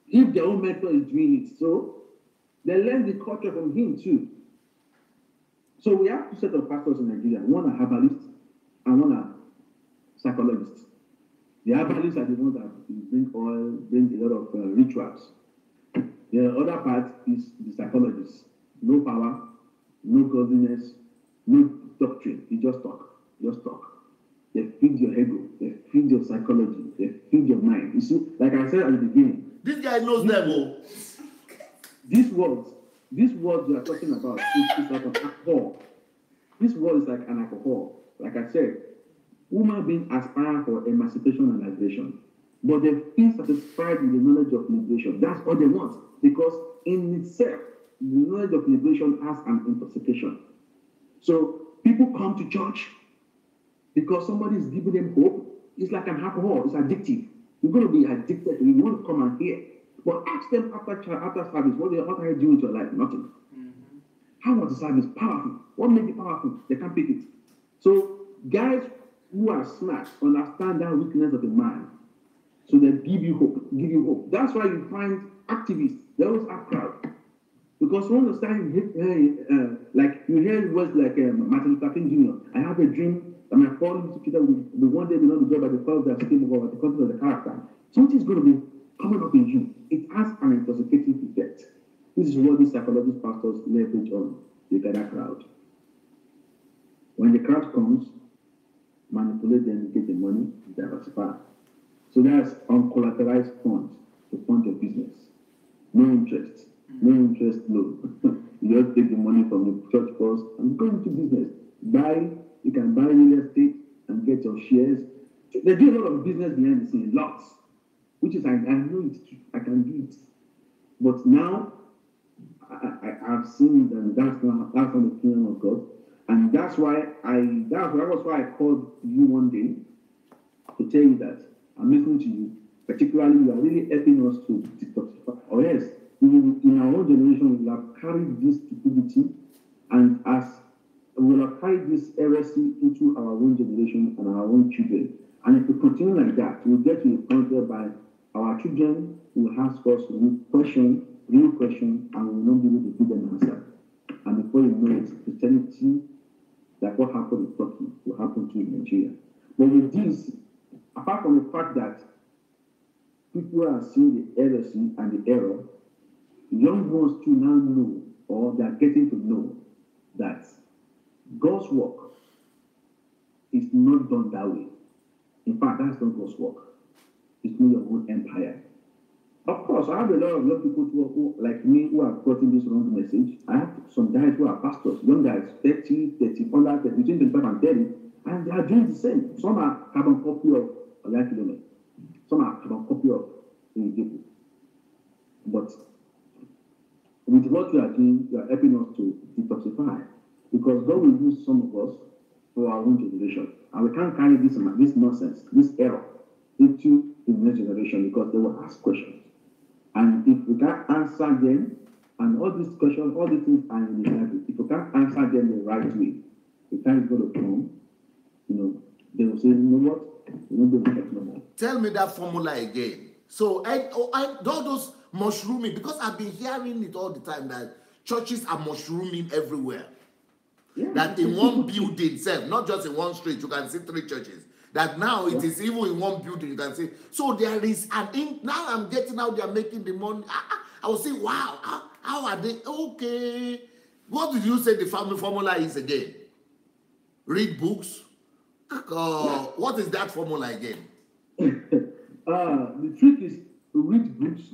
If their own mentor is doing it, so they learn the culture from him too. So we have two sets of pastors in Nigeria. One are herbalists and one are psychologists. The herbalists are the ones that bring oil, bring a lot of rituals. The other part is the psychologists. No power, no godliness, no doctrine. You just talk. Just talk. They feed your ego. They feed your psychology. They feed your mind. You see, like I said at the beginning. This guy knows them. These words we are talking about is like an alcohol. This word is like an alcohol. Like I said, women being aspire for emancipation and liberation, but they feel satisfied with the knowledge of liberation. That's all they want, because in itself, the knowledge of liberation has an intoxication. So people come to church because somebody is giving them hope. It's like an alcohol. It's addictive. You're going to be addicted to it. You want to come and hear. But ask them after service, what are you doing with your life? Nothing. Mm-hmm. How was the service? Powerful. What made it powerful? They can't pick it. So guys who are smart understand that weakness of the mind. So they give you hope. That's why you find activists, they always act proud. Because one of the time like you hear words like Martin Luther King Jr. I have a dream that my fallen teacher will one day be not the job by the cause that came over the content of the character. Something's going to be coming up in you. It has an intoxicating effect. This is what these psychologist pastors leverage on the gather crowd. When the crowd comes, manipulate them, get the money, diversify. So that's uncollateralized funds to fund your business. No interest loan. You just take the money from the church first and go into business. You can buy real estate and get your shares. They do a lot of business behind the scenes, lots. Which is, I know it, I can do it. But now, I've seen that that's not the kingdom of God. And that was why I called you one day to tell you that I'm listening to you. Particularly, you are really helping us to detoxify. Or else, in our own generation, we will have carried this stupidity, and as we will have carried this heresy into our own generation and our own children. And if we continue like that, we'll get to a point whereby our children will ask us real question, and we will not be able to give them answer. And before you know it, Christianity, like what happened in Turkey, will happen to in Nigeria. But with this, apart from the fact that people are seeing the heresy and the error, young ones to now know, or they are getting to know, that God's work is not done that way. In fact, that's not God's work. It's not your own empire. Of course, I have a lot of young people who, like me, who have gotten this wrong message. I have some guys who are pastors, young guys, 30, 30, under 30, between 25 and 30, and they are doing the same. Some are carbon copy of Alakaloko. Some are carbon copy of people. But with what you are doing, you are helping us to detoxify. Because God will use some of us for our own generation. And we can't carry this nonsense, this error, into the next generation, because they will ask questions. And if we can't answer them, and all these questions, all these things are in the Bible, if we can't answer them the right way, the time is going to come, they will say, you know what? We won't be able to talk no more. Tell me that formula again. So, all those mushrooming, because I've been hearing it all the time that churches are mushrooming everywhere. Yeah, that in one building itself, not just in one street, you can see 3 churches. That now it is even in one building, you can see. So there is now I'm getting how they are making the money. I will say, wow, how are they? Okay. What did you say the family formula is again? Read books? What is that formula again? The trick is to read books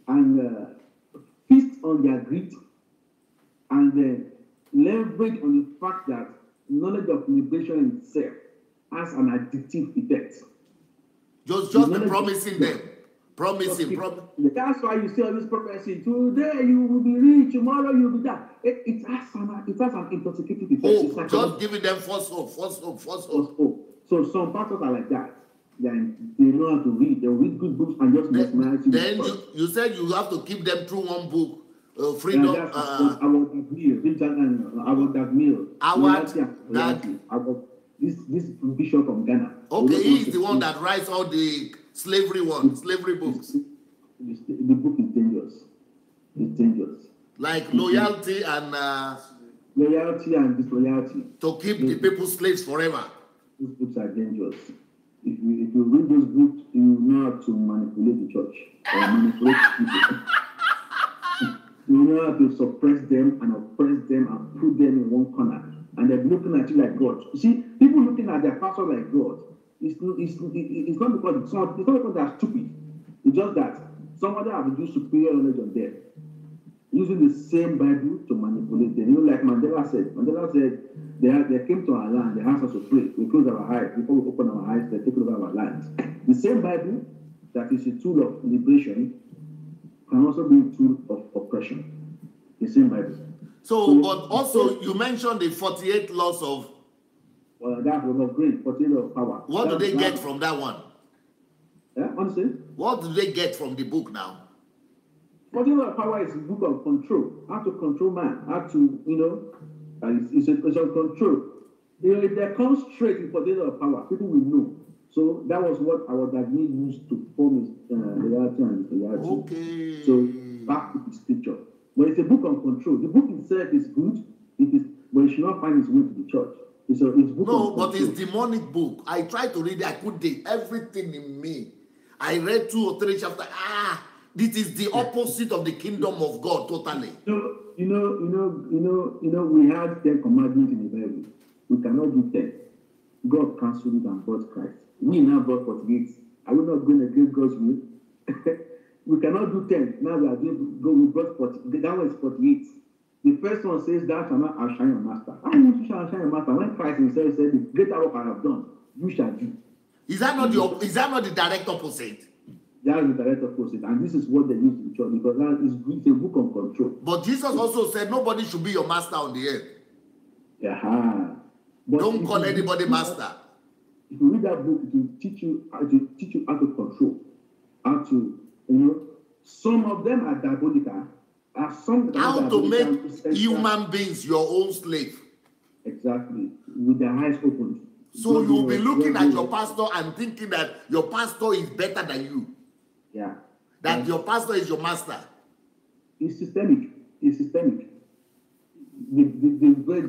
and feast on their grit and leverage on the fact that knowledge of liberation itself has an addictive effect. Just be promising them. Promising. That's why you see all this prophecy. Today you will be rich, tomorrow you will be that. It has an intoxicating effect. Just giving them false hope. So some pastors are like that. They know how to read. They read good books and just mesmerize you. Then you said you have to keep them through one book. Freedom. This bishop from Ghana. Okay, he is the one that writes all the slavery books. The book is dangerous. It's dangerous. Like loyalty and disloyalty. To keep the people slaves forever. Those books are dangerous. If you read those books, you know how to manipulate the church or manipulate people. You know how to suppress them and oppress them and put them in one corner. And they're looking at you like God. You see, people looking at their pastor like God, it's not because they're stupid. It's just that somebody has used superior knowledge on them, using the same Bible to manipulate them. Like Mandela said they came to our land, they asked us to pray. We close our eyes. Before we open our eyes, they take over our land. The same Bible that is a tool of liberation can also be a tool of oppression. The same Bible. So but also you mentioned the 48 laws of. Well, that was great. 48 laws of power. What do they get from that one? Yeah, honestly. What do they get from the book now? 48 laws of power is a book of control. How to control man. How to, it's a control. If they come straight in 48 laws of power, people will know. So that was what our dad used to form his reality and reality. Okay. So back to the scripture. But it's a book on control. The book itself is good, but it should not find its way to the church. It's book on control. But it's demonic book. I tried to read it. I couldn't. Everything in me. I read 2 or 3 chapters. This is the opposite of the kingdom of God totally. We had 10 commandments in the Bible. We cannot do 10. God cancelled it and brought Christ. We now brought 48. Are we not going against God's will? We cannot do 10. Now we are going to go. We brought 40. That one is 48. The first one says, "Thou shalt not outshine your master." How you shall outshine your master? When Christ himself said, "The greater work I have done, you shall do." Is that not the direct opposite? That is the direct opposite, and this is what they use in church because that is a book on control. But Jesus also said, "Nobody should be your master on the earth." Yeah. Don't call anybody master. If you read that book, it will teach you how to control, how to. Some of them are diabolical. How to make human beings your own slave. Exactly. With their eyes opened. So you'll be looking at your pastor and thinking that your pastor is better than you. Yeah. That your pastor is your master. It's systemic. The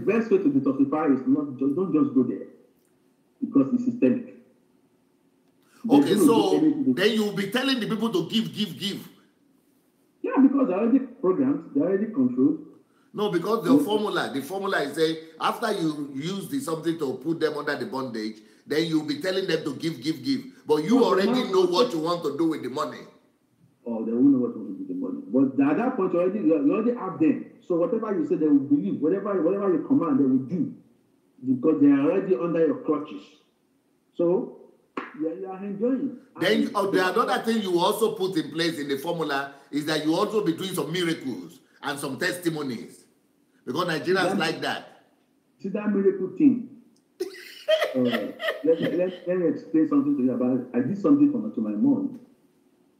best way to detoxify is don't just go there. Because it's systemic. Okay, so then you'll be telling the people to give. Yeah, because they're already programmed, they're already controlled. No, because the formula is saying after you use something to put them under the bondage, then you'll be telling them to give. But you already know what you want to do with the money. Oh, they won't know what to do with the money. But at that point, you already have them. So whatever you say, they will believe. Whatever you command, they will do. Because they are already under your clutches. So you are enjoying. Then the another thing you also put in place in the formula is that you also be doing some miracles and some testimonies. Because Nigerians like that. See that miracle thing. Let me explain something to you about it. I did something to my mom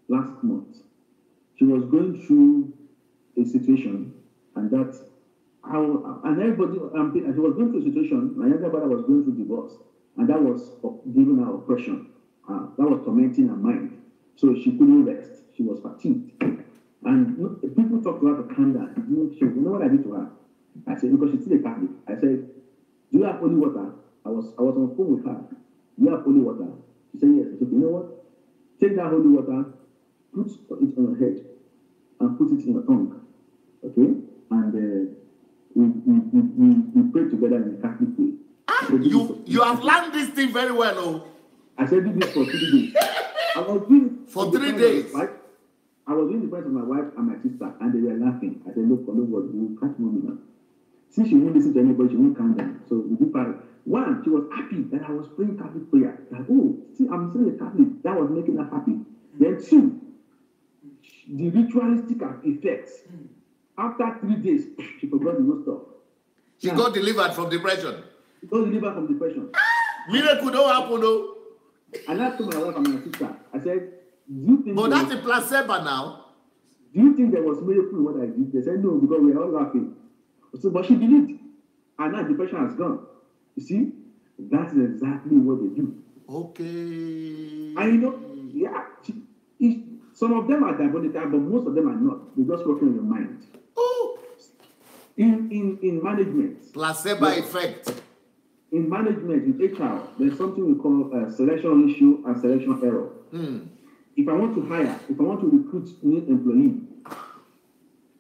last month. She was going through a situation, and she was going through a situation. My younger brother was going through divorce, and that was giving her oppression. That was tormenting her mind. So she couldn't rest. She was fatigued. And people talked to her to calm down. You know what I did to her? I said, because she's still a Catholic, I said, do you have holy water? I was on the phone with her. Do you have holy water? She said, yes. I said, you know what? Take that holy water, put it on your head, and put it in your tongue. Okay? And we pray together in a Catholic way. You have learned this thing very well, oh. I said, do this for 3 days. I was doing for 3 days. I was in the presence of my wife and my sister, and they were laughing. I said, look, we'll catch mommy now. Since she won't listen to anybody, she won't calm down. So we did part. One, she was happy that I was praying Catholic prayer. Like, oh, see, I'm still a Catholic. That was making her happy. Then two, the ritualistic effects. After 3 days, she forgot the whole stuff. She got delivered from depression. She got delivered from depression. Miracle don't happen, though. And I told my wife and my sister, I said, do you think... But that's a placebo now. Do you think there was miracle in what I did? They said, no, because we were all laughing. So, but she believed. And now depression has gone. You see? That is exactly what they do. Okay. And some of them are diabolical, but most of them are not. They're just working on your mind. Oh. In management. Placebo effect. In management, in HR, there's something we call selection issue and selection error. If I want to recruit new employee,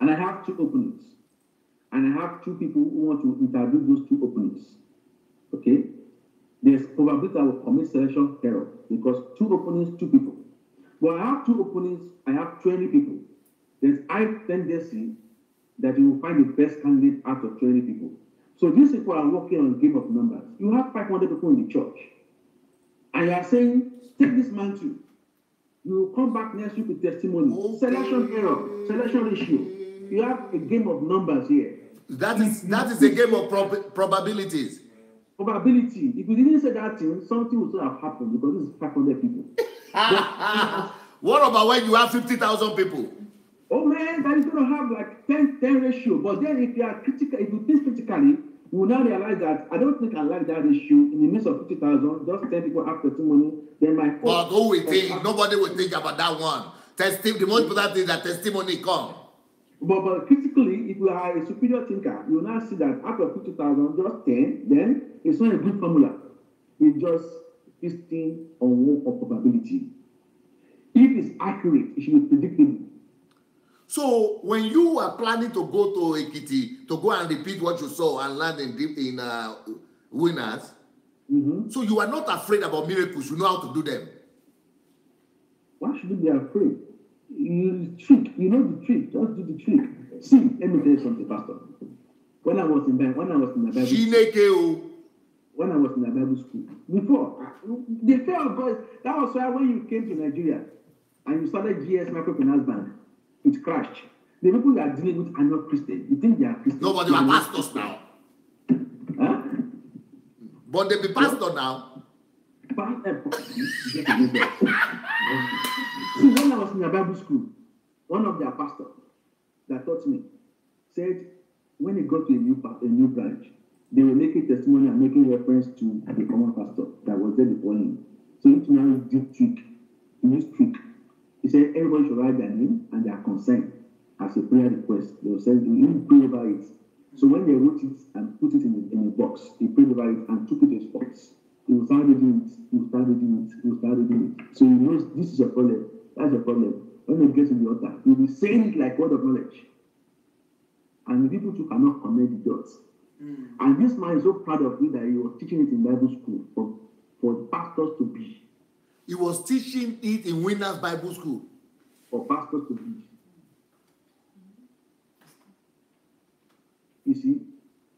and I have 2 openings, and I have 2 people who want to interview those 2 openings, okay? There's probability I will commit selection error because 2 openings, 2 people. But I have 2 openings, I have 20 people. There's high tendency that you will find the best candidate out of 20 people. So these people are working on a game of numbers. You have 500 people in the church, and you are saying, take this man too. You will come back next week with testimony. Okay. Selection error, selection ratio. You have a game of numbers here. That is a game of probabilities. Probability. If you didn't say that thing, something would still have happened because this is 500 people. What about when you have 50,000 people? Oh man, that is going to have like 10 ratio. But then if you are critical, if you think critically, you will now realize that I don't think I like that ratio. In the midst of 50,000, just 10 people have testimony. Then my but who will think? Nobody will think about that one. The most important thing is that testimony come. But critically, if you are a superior thinker, you will now see that out of 50,000, just 10, then it's not a good formula. It's just listing on one of probability. If it's accurate, it should be predictable. So when you are planning to go to Ekiti to go and repeat what you saw and land in winners, so you are not afraid about miracles. You know how to do them. Why should you be afraid? You know the trick. Just do the trick. See, let me tell you something, Pastor. When I was in the Bible school, before the fear of God, that was why when you came to Nigeria and you started GS Microfinance Bank, it crashed. The people you are dealing with are not Christian. You think they are Christian? No, but they are pastors now. Huh? But they be pastor now. See, when I was in the Bible school, one of their pastors that taught me said when they got to a new branch, they were making testimony and making reference to the common pastor that was there before him. So he now did trick. He used trick. He said everybody should write their name and their consent as a prayer request. They will say, you pray over it. So when they wrote it and put it in a box, he prayed over it and took it to his box. he will start reading it, he will start reading it, he will start reading it. So he knows this is your problem, that's your problem. When he gets to the altar, he will be saying it like word of knowledge. And the people too cannot connect the dots. And this man is so proud of it that he was teaching it in Bible school for pastors to be. He was teaching it in Winners Bible School. For pastors to be. You see,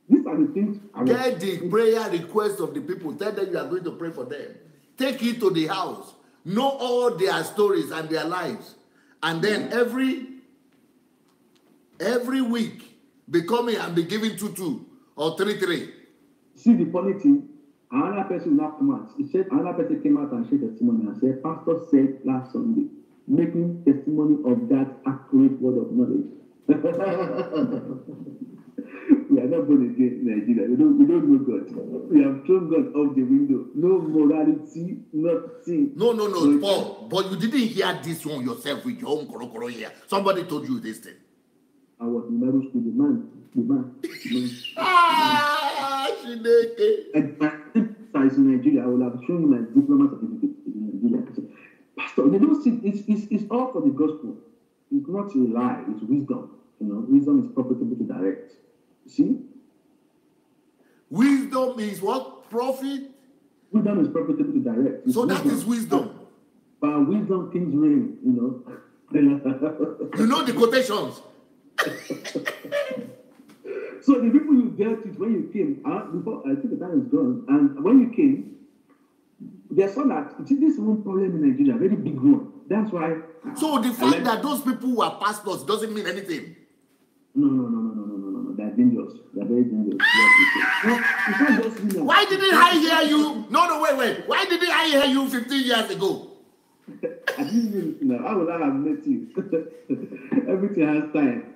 these are the things. Get the prayer request of the people. Tell them you are going to pray for them. Take it to the house. Know all their stories and their lives. And then every week, be coming and be giving 2 or 3. See the funny thing, another person now come out. He said another person came out and shared testimony and said, Pastor said last Sunday, making testimony of that accurate word of knowledge. We are not born again in Nigeria. We don't know God. We have thrown God off the window. No morality, nothing. No, Paul. But you didn't hear this one yourself with your own korokoro here. Somebody told you this thing. I was in middle school. The man. And my sister is in Nigeria. I will have shown you my diploma certificate in Nigeria. So, Pastor, they don't see it's all for the gospel. It's not a lie. It's wisdom. You know, wisdom is profitable to direct. See? Wisdom is what? Profit? Wisdom is profitable to direct. So that is wisdom. By wisdom, things reign, you know. You know the quotations. So the people you dealt with when you came, before I think the time is gone, and when you came, they saw that this one problem in Nigeria, very big one. That's why. So the fact that those people were pastors doesn't mean anything. No. They're dangerous. They're very dangerous. Why didn't I hear you? No, wait. Why didn't I hear you 15 years ago? I didn't know. I would have met you. Everything has time.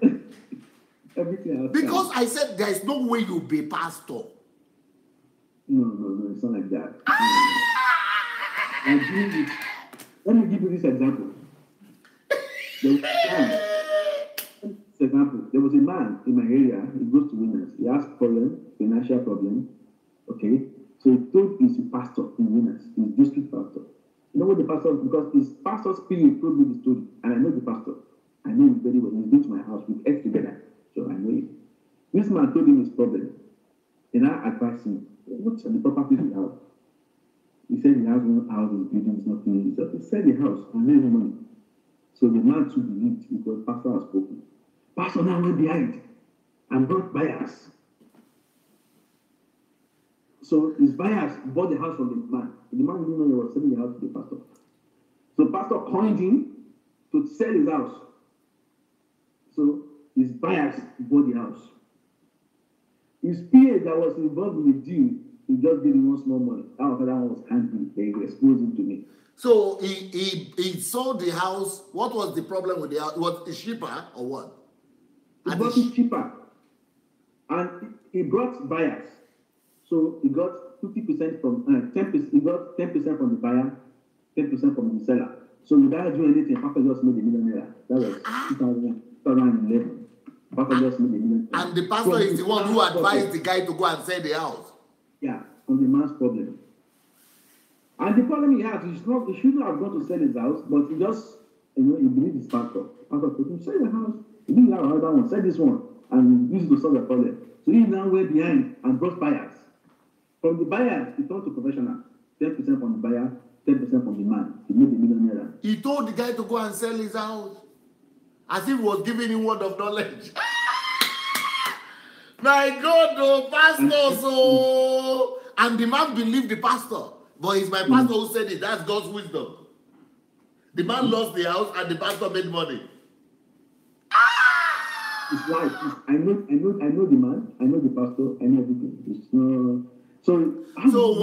Because I said there is no way you'll be a pastor. No, it's not like that. Let me give you this example. There was a man in my area. He goes to Winners. He has financial problem. Okay, so he told his pastor in Winners, his district pastor. You know what the pastor? Because his pastor's PA told me the story, and I know the pastor. I know him very well. He's been to my house. We ate together, so I know him. This man told him his problem. Then I advised him, what are the properties we have? He said he has one house in the building, it's not finished. He said the house and raise money. So the man too believed because pastor has spoken. Pastor now went behind and brought buyers. So his buyers bought the house from the man. The man didn't know he was selling the house to the pastor. So pastor coined him to sell his house. So his buyers bought the house. His PA that was involved in the deal, he just gave him one small money. That one was angry. They exposed him to me. So he sold the house. What was the problem with the house? Was it cheaper or what? He bought it cheaper. And he brought buyers. So he got 50% from 10%. He got 10% from the buyer, 10% from the seller. So without doing anything, Papa just made $1 million. That was 2011. Papa just made $1 million. And the pastor is the one who advised the guy to go and sell the house. Yeah, on the man's problem. And the problem he has, he shouldn't have gone to sell his house, but he just, he believed his pastor. Pastor told him, sell your house. He didn't have another one, sell this one, and use it to solve the problem. So he now went behind and brought buyers. From the buyers, he turned to professional. 10% from the buyer, 10% from the man. He made $1 million. He told the guy to go and sell his house. As if he was giving him word of knowledge. My God, oh, pastor, so... And the man believed the pastor. But it's my pastor who said it. That's God's wisdom. The man lost the house and the pastor made money. It's like, I know the man, I know the pastor, I know everything. It's not... So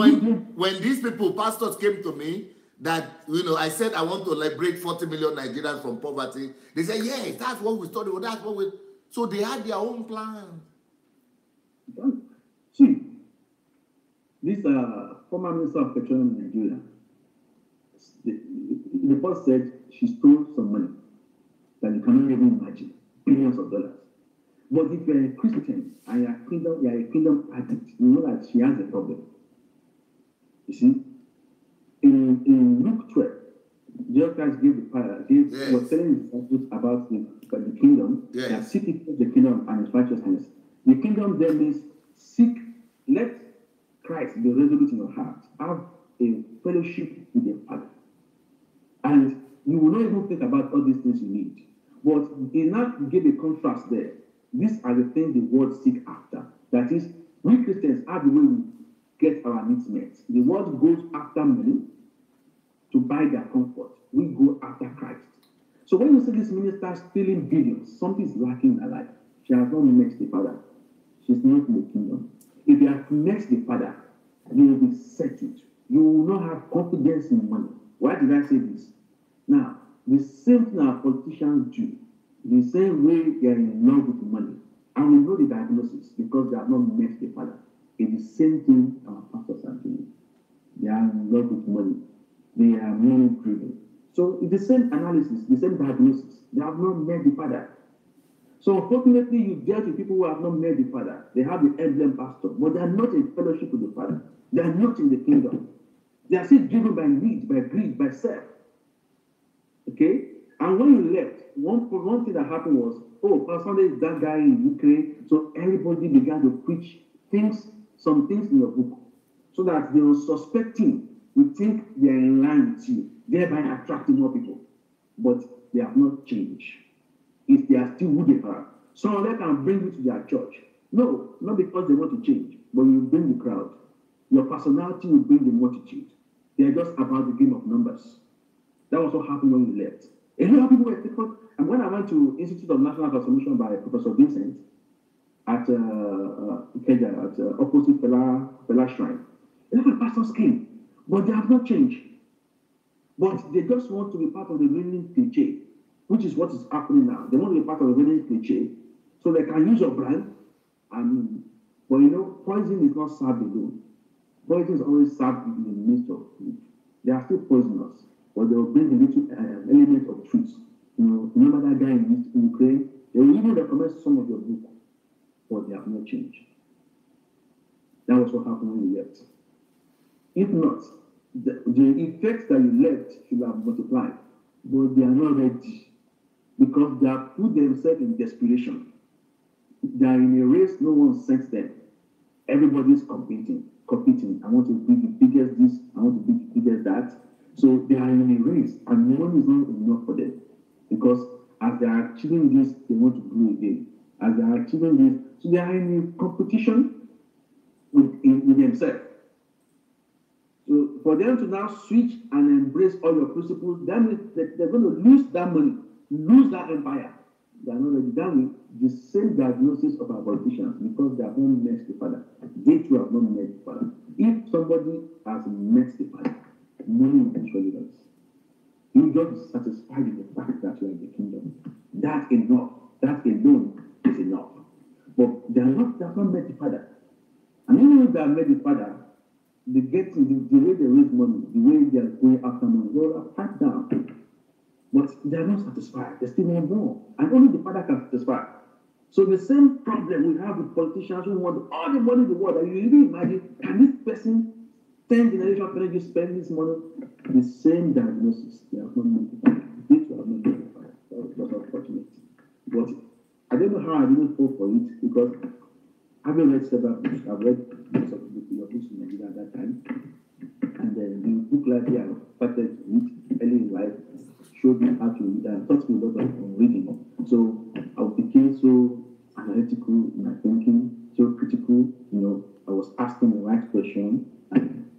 when these people, pastors came to me, that, I said I want to liberate 40 million Nigerians from poverty, they said, yes, that's what we studied, that's what we... So they had their own plan. See, this former minister of petroleum in Nigeria, the report said she stole some money that you cannot even imagine, billions of dollars. But if you're a Christian and you're a kingdom addict, you know that she has a problem. You see, in Luke 12, Jesus Christ gave the parallel. He was telling his disciples about the kingdom. Yes. That seek the kingdom and his righteousness. The kingdom then means seek, let Christ be resolute in your heart. Have a fellowship with the Father. And you will not even think about all these things you need. But he now gave a contrast there. These are the things the world seek after. That is, we Christians have the way we get our needs met. The world goes after money to buy their comfort. We go after Christ. So when you see this minister stealing billions, something is lacking in her life. She has not met the Father. She's not in the kingdom. If you have met the Father, you will be settled. You will not have confidence in money. Why did I say this? Now, the same thing our politicians do, the same way they are in love with money, and we know the diagnosis because they have not met the Father. It's the same thing our pastors are doing. They are in love with money. They are money driven. So it's the same analysis, the same diagnosis. They have not met the Father. So unfortunately, you deal with people who have not met the Father. They have the emblem pastor, but they are not in fellowship with the Father. They are not in the kingdom. They are still driven by need, by greed, by self. Okay? And when you left, one thing that happened was, oh, Pastor Sunday is that guy in Ukraine. So everybody began to preach some things in your book, so that the unsuspecting will think they are in line with you, thereby attracting more people. But they have not changed. If they are still who they are, some of them can bring you to their church. No, not because they want to change, but you bring the crowd. Your personality will bring the multitude. They are just about the game of numbers. That was what happened when you left. A lot of people were different. And when I went to Institute of National Transformation by Professor Vincent at Ikeja, at opposite Fela Shrine, a lot of pastors came, but they have not changed. But they just want to be part of the winning cliche, which is what is happening now. They want to be part of the winning cliche, so they can use your brand. But you know, poison is not served alone. Poison is always served in the midst of food. They are still poisonous, but they will bring a little element of truth. You know, remember that guy in Ukraine? They will even recommend some of your book, but they have not changed. That was what happened when you left. If not, the effects that you left should have multiplied, but they are not ready because they have put themselves in desperation. They are in a race, no one sends them. Everybody's competing. I want to be the biggest this, I want to be the biggest that. So they are in a race, and money is not enough for them. Because as they are achieving this, they want to grow again. As they are achieving this, so they are in a competition with themselves. So for them to now switch and embrace all your principles, that means that they're going to lose that money, lose that empire. They are not ready. That means the same diagnosis of our politicians, because they have not met the Father. They too have not met the Father. If somebody has met the Father, money will be relevant. You just be satisfied with the fact that you are in the kingdom. That alone is enough. But they have not met the Father. And even if they have met the Father, they get the way they raise money, the way they are going after money, they will have packed down. But they are not satisfied. They still want more. And only the Father can satisfy. So the same problem we have with politicians who want all the money in the world. That you even imagine, can this person 10 generations after you spend this money? The same diagnosis. They have not made the Father. They too have not made the Father. That was unfortunate. But I don't know how I didn't fall for it, because I've read several books. I've read most of the books in Nigeria at that time. And then the book library I started to read early in life showed me how to read and taught me a lot of reading. So I became so analytical in my thinking, so critical. You know, I was asking the right question, and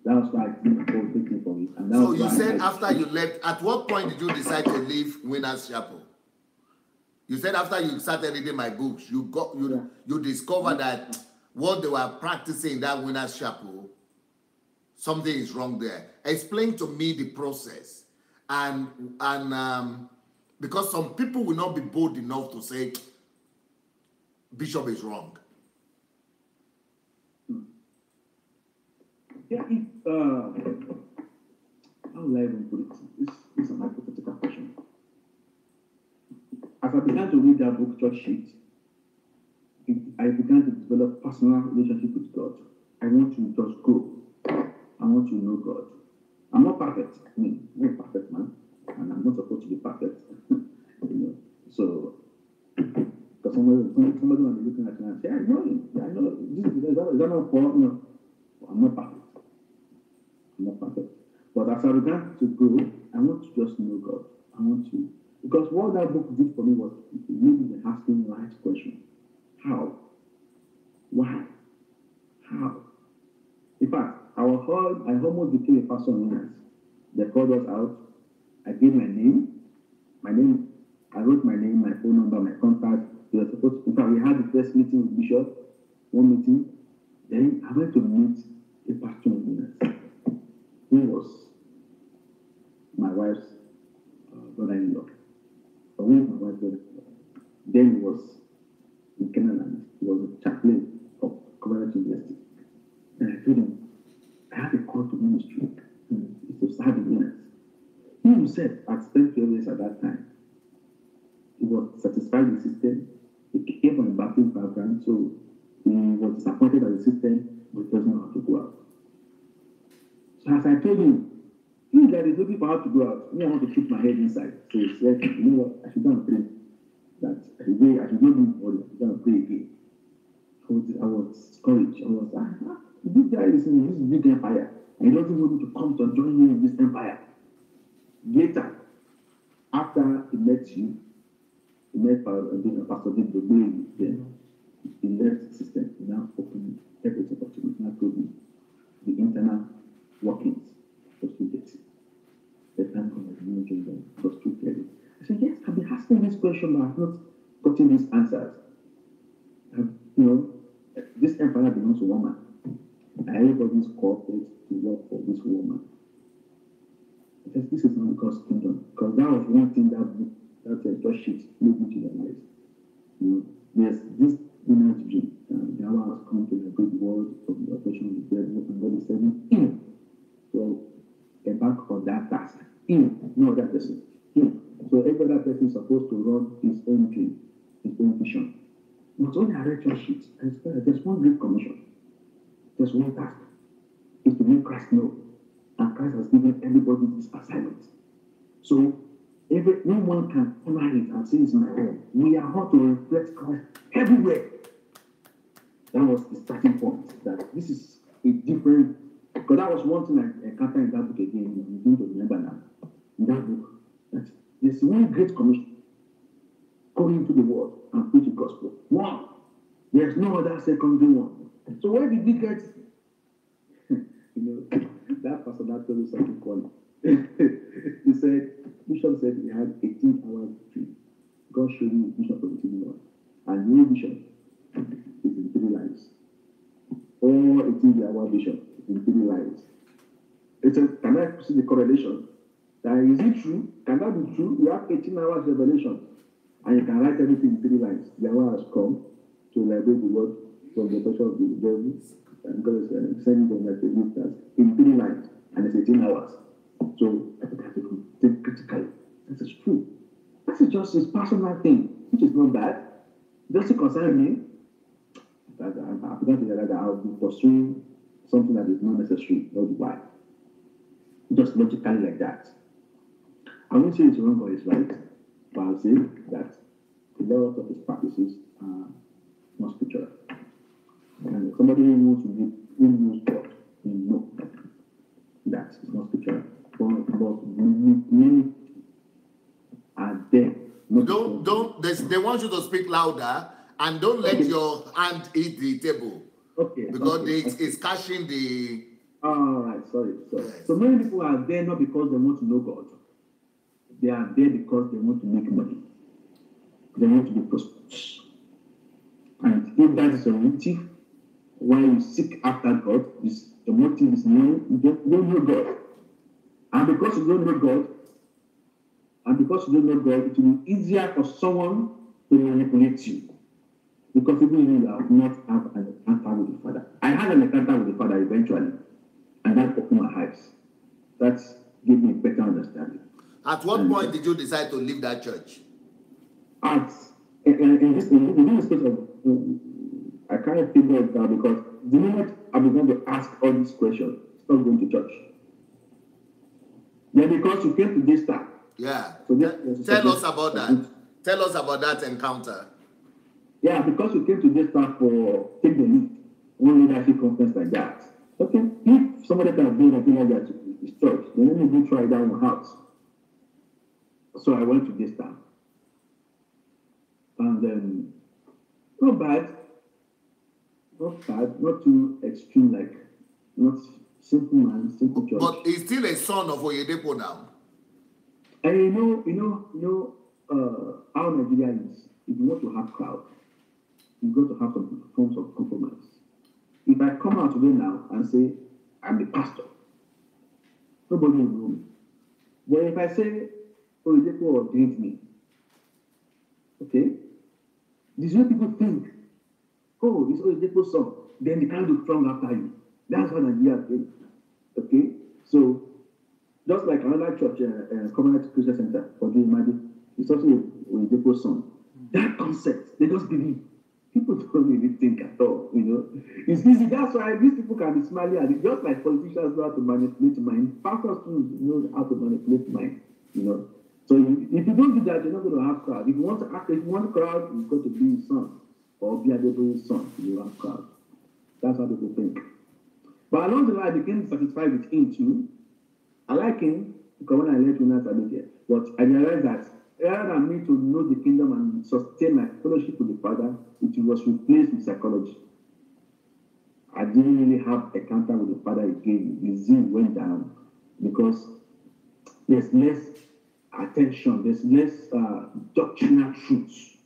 that was why I didn't fall victim for it. And that so was you why said after you left, at what point did you decide to leave Winners Chapel? You said after you started reading my books, you discovered that what they were practicing in that Winners Chapel, something is wrong there. Explain to me the process. And because some people will not be bold enough to say Bishop is wrong. Yeah, how will I even put it? This is a hypothetical question. As I began to read that book, Church Sheet, I began to develop personal relationship with God. I want to just grow. I want to know God. I'm not perfect. I mean, I'm not a perfect man, and I'm not supposed to be perfect. So because somebody will be looking at me and say, I know him. I know is that not for I'm not perfect. I'm not perfect. But as I began to grow, I want to just know God. I want to, because what that book did for me was it made me asking the right question. How? Why? How? In fact, I almost became a pastor in England. They called us out. I gave my name. I wrote my name, my phone number, my contact. In fact, we had the first meeting with Bishop, one meeting. Then I went to meet a pastor in England, who was my wife's brother-in-law. Who was my wife's brother-in-law. Then he was in Canada. He was a chaplain of Commonwealth University. And I told him, I have a call to ministry. It's to serve in England. He himself had spent 12 years at that time. He was satisfied with the system. He came from a Baptist background, so he was disappointed at the system, but he doesn't know how to go out. So as I told him, he that is looking for how to go out, me, I want to keep my head inside. So he said, you know what, I should go and pray. That I should not do more, I should go and pray again. I was discouraged. I was this guy is in this big empire, and he doesn't want me to come to join me in this empire. Later, after he met you, he met Pastor David Ogbeli, then he left the system. He now opened everything opportunity. Now told me the internal workings was too dirty. The time when I didn't join them was too dirty. I said, yes, I've been asking this question, but I've not gotten these answers. This empire belongs to woman. And everybody's cooperates to work for this woman. Because this is not God's kingdom. Because that was one thing that just shit made me to realize. There's this woman's dream. The hour has come to the great world of the operation of the devil, and God is saying, so embark on that task. No other person. So every other person is supposed to run his own dream, his own vision. Not only a lecture sheet, there's one great commission. There's one task. Is to make Christ know. And Christ has given everybody this assignment. So no one can honor it and say it's my own. We are how to reflect Christ everywhere. That was the starting point. That this is a different, because that was one thing I encountered in that book again. I'm going to remember now. In that book, that there's one great commission. Go into the world and preach the gospel. One. There's no other secondary one. So where did we get? That pastor that told me something funny. He said, Bishop said he had 18 hours dream. God showed me a vision for the kingdom. And your vision is in 3 lines. All 18-hour vision is in 3 lines. It said, can I see the correlation? Is it true? Can that be true? You have 18 hours revelation. And you can write everything in 3 lines. The hour has come to liberate the world from the pressure of the devil. And God is sending them like a lifters in 3 lines. And it's 18 hours. So I think I have to think critically. This is true. This is just his personal thing, which is not bad. It doesn't concern me. I forgot to realize that I'll be pursuing something that is not necessary. Not why. Just logically like that. I won't say it's wrong or it's right. But I'll say that a lot of his practices are not scriptural. And somebody who knows God will know that it's not scriptural. But many are there. They want you to speak louder and don't let your hand hit the table. Okay. Because it's catching the. All right, sorry. So many people are there not because they want to know God. They are there because they want to make money. They want to be prosperous. And if that is a motive why you seek after God, the motive is no, you don't know God. And because you don't know God, it will be easier for someone to manipulate you. Because even you have not had an encounter with the Father. I had an encounter with the Father eventually, and that opened my eyes. That gave me a better understanding. At what point did you decide to leave that church? In this space of, I can't figure it out because the moment I began to ask all these questions, stop going to church. Then because you came to this time. Yeah. So tell us about that. Tell us about that encounter. Yeah, because you came to this time for take the lead, one leadership conference like that. Okay, if somebody can do anything like that to his church, then let me go try that one out. So I went to this time. And then, not bad, not too extreme, like, not simple man, simple church. But he's still a son of Oyedepo now. And how Nigeria is, if you want to have crowd, you've got to have some forms of compromise. If I come out today now and say, I'm the pastor, nobody will know me. But if I say, Oyedepo ordained me, okay, this is what people think. Oh, it's Oyedepo's son. Then the crowd will come after you. That's what Nigeria thinks. Okay? So, just like another church, Community Christian Center, for the Imadi, it's also Oyedepo's son. That concept, they just believe. People don't really think at all, you know. It's easy. That's why these people can be smiling at it. Just like politicians know how to manipulate mind, pastors know how to manipulate mind, you know. So if you don't do that, you're not going to have crowd. If you want to act, if you want crowd, you've got to be his son or be Adebo's son. You have crowd. That's how people think. But along the line, I became satisfied with him too. I like him because when I left Adelaja, but I realized that rather than me to know the kingdom and sustain my fellowship with the Father, it was replaced with psychology. I didn't really have a encounter with the Father again. The zeal went down because there's less attention, there's less doctrinal truths.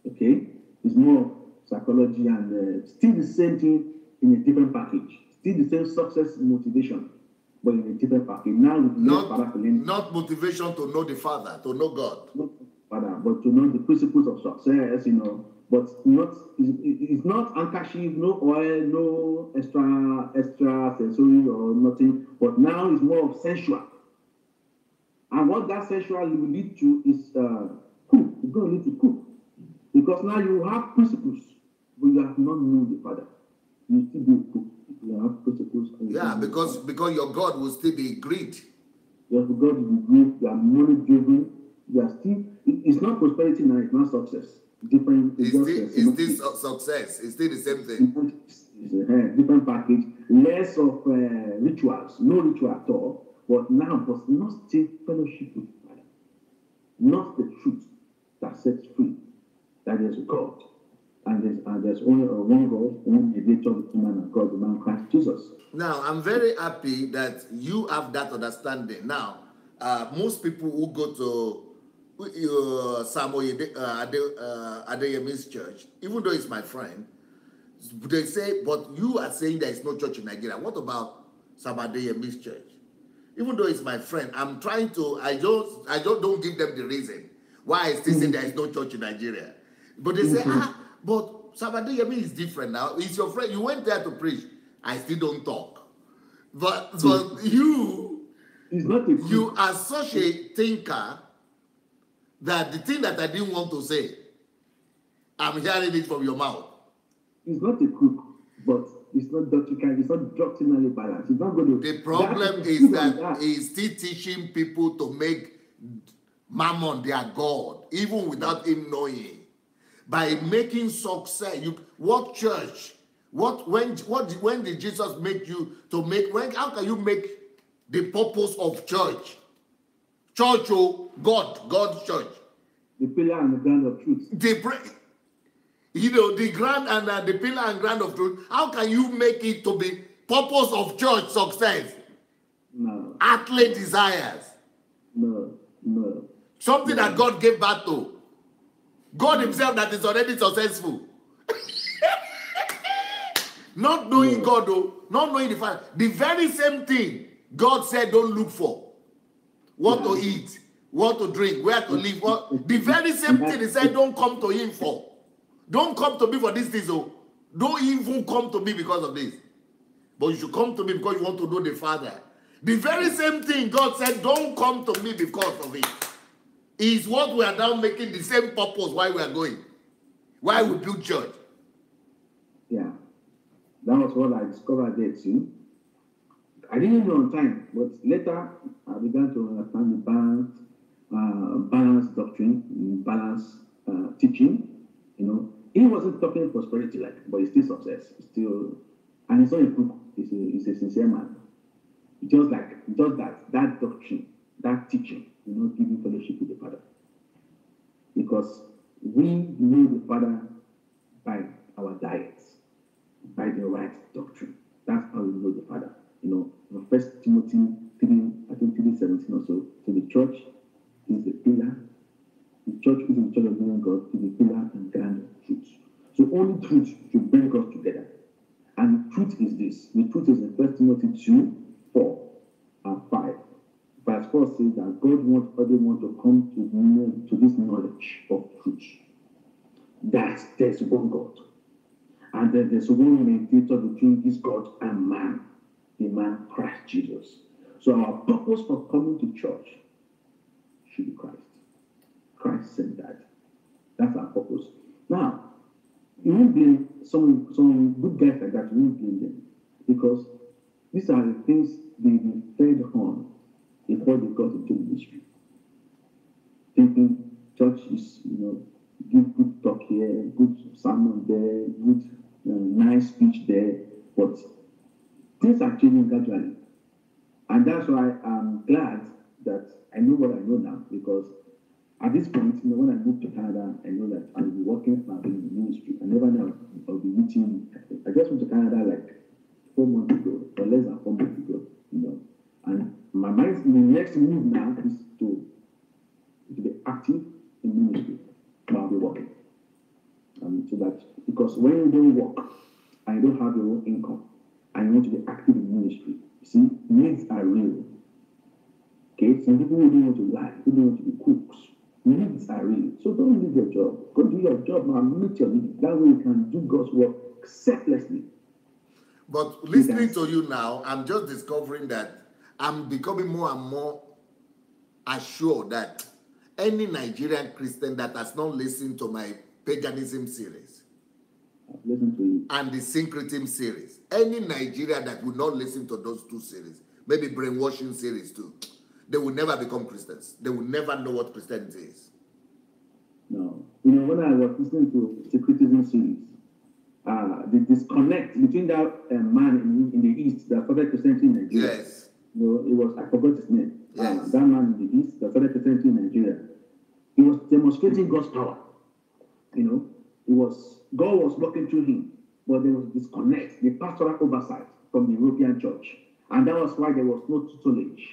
Okay? It's more psychology and still the same thing in a different package. Still the same success motivation, but in a different package. Now, not motivation to know the Father, to know God. Not Father, but to know the principles of success, you know. But it's not handkerchief, no oil, no extra sensory or nothing. But now it's more of sensual. And what that sensual will lead to is cook. It's going to lead to cook. Because now you have principles, but you have not known the Father. You still do cook. You have principles. Yeah, because your God will still be greed. Your God will be greed. You are money driven. You are still. It's not prosperity now. It's not success. Different. It's still success. It's still the same thing. It's a different package. Less of rituals. No ritual at all. But now, but not still fellowship with the Father. Not the truth that sets free. That is God. And there's only one God, one mediator between man and God, the man Christ Jesus. Now, I'm very happy that you have that understanding. Now, most people who go to Adeyemi's church, even though he's my friend, they say, but you are saying there is no church in Nigeria. What about Sam Adeyemi's church? Even though it's my friend, I'm trying to, I don't give them the reason why I still say there is no church in Nigeria. But they say, but Sam Adeyemi is different now. He's your friend. You went there to preach. I still don't talk. But you are such a thinker that the thing that I didn't want to say, I'm hearing it from your mouth. He's not a crook, but it's not doctrinal. It's not doctrinally balanced. It's not going to. The problem is that he's still teaching people to make Mammon their God, even without him knowing. By making success, what church? When did Jesus make you to make? How can you make the purpose of church? Church, God's church. The pillar and the ground of truth. The ground and the pillar and ground of truth. How can you make it to be purpose of church success? No. Earthly desires. No. Something that God gave birth to. God himself that is already successful. Not knowing God, though, not knowing the Father. The very same thing God said don't look for. What to eat, what to drink, where to live. The very same thing he said don't come to him for. Don't come to me for these things. Oh. Don't even come to me because of this. But you should come to me because you want to know the Father. The very same thing God said don't come to me because of it. Is what we are now making the same purpose why we are going. Why we build church. Yeah. That was what I discovered there too. I didn't know on time, but later I began to understand the balanced doctrine, balanced teaching. You know, he wasn't talking prosperity like, but it's still success. It's still, and it's not a crook. He's a sincere man. Just that doctrine, that teaching, giving fellowship with the Father. Because we know the Father by our diets, by the right doctrine. That's how we know the Father. First Timothy 3, I think 3:17 or so. So the church is the pillar. The church is the church of the living God, is the pillar and ground of truth. So only truth should bring us together. And truth is this. The truth is in 1 Timothy 2, 4 and 5. Verse 4 says that God wants everyone to come to this knowledge of truth. That there's one God. And then there's one mediator between this God and man, the man Christ Jesus. So our purpose for coming to church should be Christ. Christ said that. That's our purpose. Now, you won't blame some good guys like that, you won't blame them. Because these are the things they've been fed on before they got into ministry. Thinking church is, give good talk here, good sermon there, good nice speech there, but things are changing gradually. And that's why I'm glad that I know what I know now, because at this point, when I moved to Canada, I know that I'll be working in the ministry. I never know I'll be meeting. I just went to Canada like 4 months ago, or less than 4 months ago, And my next move now is to be active in ministry. I'll be working. So that, because when you don't work and you don't have your own income and you want to be active in ministry, you see, needs are real. Okay, some people who don't want to lie, who don't want to be cooks, needs are real. So don't leave your job. Go do your job and meet your needs. That way you can do God's work selflessly. But listening to you now, I'm just discovering that I'm becoming more and more assured that any Nigerian Christian that has not listened to my paganism series and the syncretism series, any Nigerian that will not listen to those two series, maybe brainwashing series too, they will never become Christians. They will never know what Christianity is. No. When I was listening to syncretism series, the disconnect between that man in the East that started Christianity in Nigeria. Yes. It was, I forgot his name. Yes. That man in the East that started Christianity in Nigeria. He was demonstrating God's power. God was working through him, but there was disconnect, the pastoral oversight from the European church. And that was why there was no tutelage.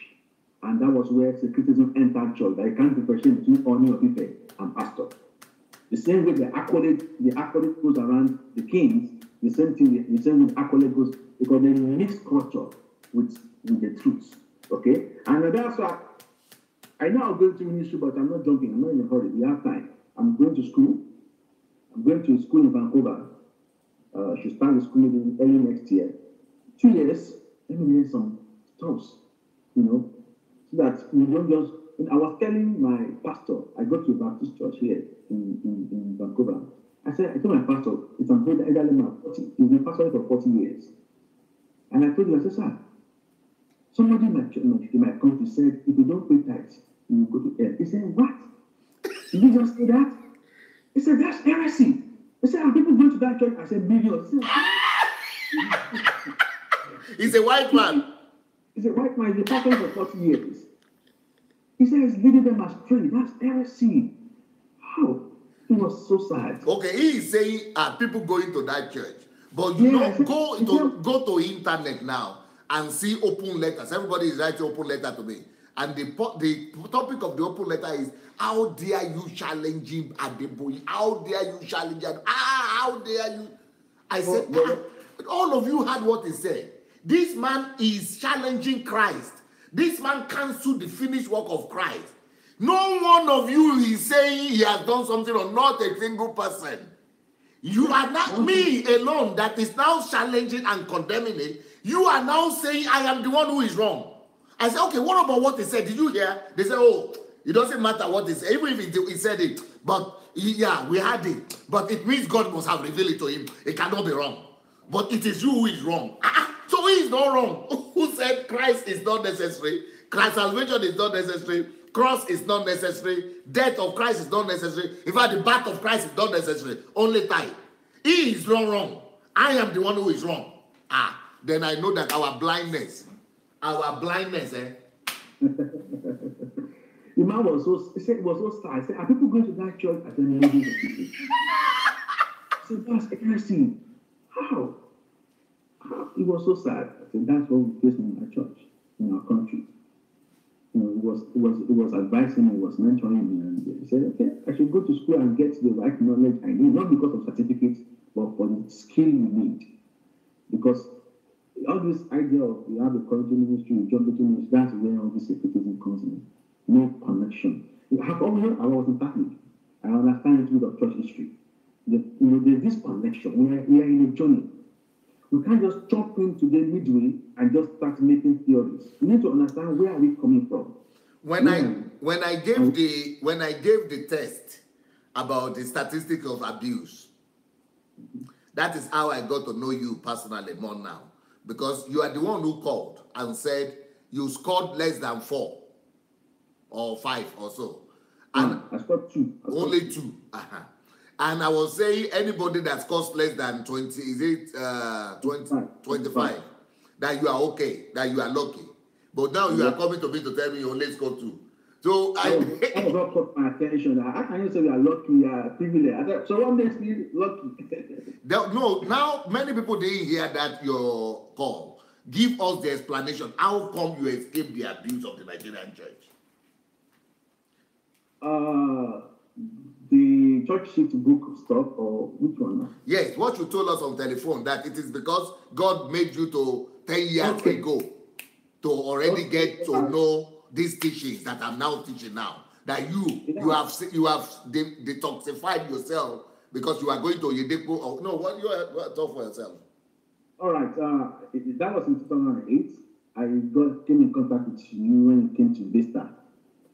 And that was where syncretism entered church. That you can't differentiate between Oni of Ife and pastor. The same way the accolade goes around the kings, the same way the accolade goes, because they mix culture with the truth. Okay? And that's why I know I'm going to ministry, but I'm not jumping. I'm not in a hurry. We have time. I'm going to school. I'm going to school in Vancouver. Should start the school maybe early next year. 2 years, let me learn some stuff, so that we don't just. I was telling my pastor, I go to a Baptist church here in Vancouver. I told my pastor, it's an elderly man, he's been pastoring for 40 years. And I told him, I said, sir, somebody in my country said, if you don't pay tithes, you will go to hell. He said, what? Did you just say that? He said, that's heresy. He said, are people going to that church? I said, millions. He's a white man. He's a white man. He's been pastoring for 40 years. He said, he's leading them astray. That's heresy. How? It was so sad. Okay, he is saying, are people going to that church? But go to internet now and see open letters. Everybody is writing open letter to me. And the topic of the open letter is, how dare you challenge him at the boy? How dare you challenge him? How dare you? I said, all of you heard what he said. This man is challenging Christ. This man cancelled the finished work of Christ. No one of you is saying he has done something or not a single person. You are not me alone that is now challenging and condemning it. You are now saying I am the one who is wrong. I said, okay, what about what he said? Did you hear? They said, oh, it doesn't matter what he said. Even if he said it. But yeah, we had it. But it means God must have revealed it to him. It cannot be wrong. but it is you who is wrong. So who is not wrong? Who said Christ is not necessary? Christ's salvation is not necessary. Cross is not necessary. Death of Christ is not necessary. In fact, the birth of Christ is not necessary. Only tithe. He is not wrong. I am the one who is wrong. Then I know that our blindness, The man was so sad. I said, are people going to that church? I said, no, people. I said, that's interesting. How? It was so sad. I said, that's what we face in our church, in our country. It was advising me, it was mentoring me, and he said, okay, I should go to school and get the right knowledge I need, not because of certificates, but for the skill you need. Because all this idea of you have a college ministry, you jump into ministry, that's where all this secularism comes in. No connection. I was in Catholic. I understand a bit of church history. There's this connection. We are in a journey. We can't just jump into the midway and just start making theories. We need to understand where are we coming from. When I gave the test about the statistic of abuse, that is how I got to know you personally more now, because you are the one who called and said you scored less than 4 or 5 or so, and I scored 2. Only 2. And I was saying anybody that scores less than 20, is it 25, that you are okay, that you are lucky. But now you are coming to me to tell me you only score 2. So I was not caught my attention. How can you say you are lucky, you are privileged? So what makes me lucky? No, now many people didn't hear that your call. Give us the explanation. How come you escaped the abuse of the Nigerian church? The church shift book stuff, or which one? Yes, what you told us on telephone, that it is because God made you to 10 years ago to already get to know these teachings that I'm now teaching now. That you have detoxified yourself because you are going to Yedepo. Or no, what you are talk for yourself. All right, that was in 2008. I came in contact with you when you came to Vista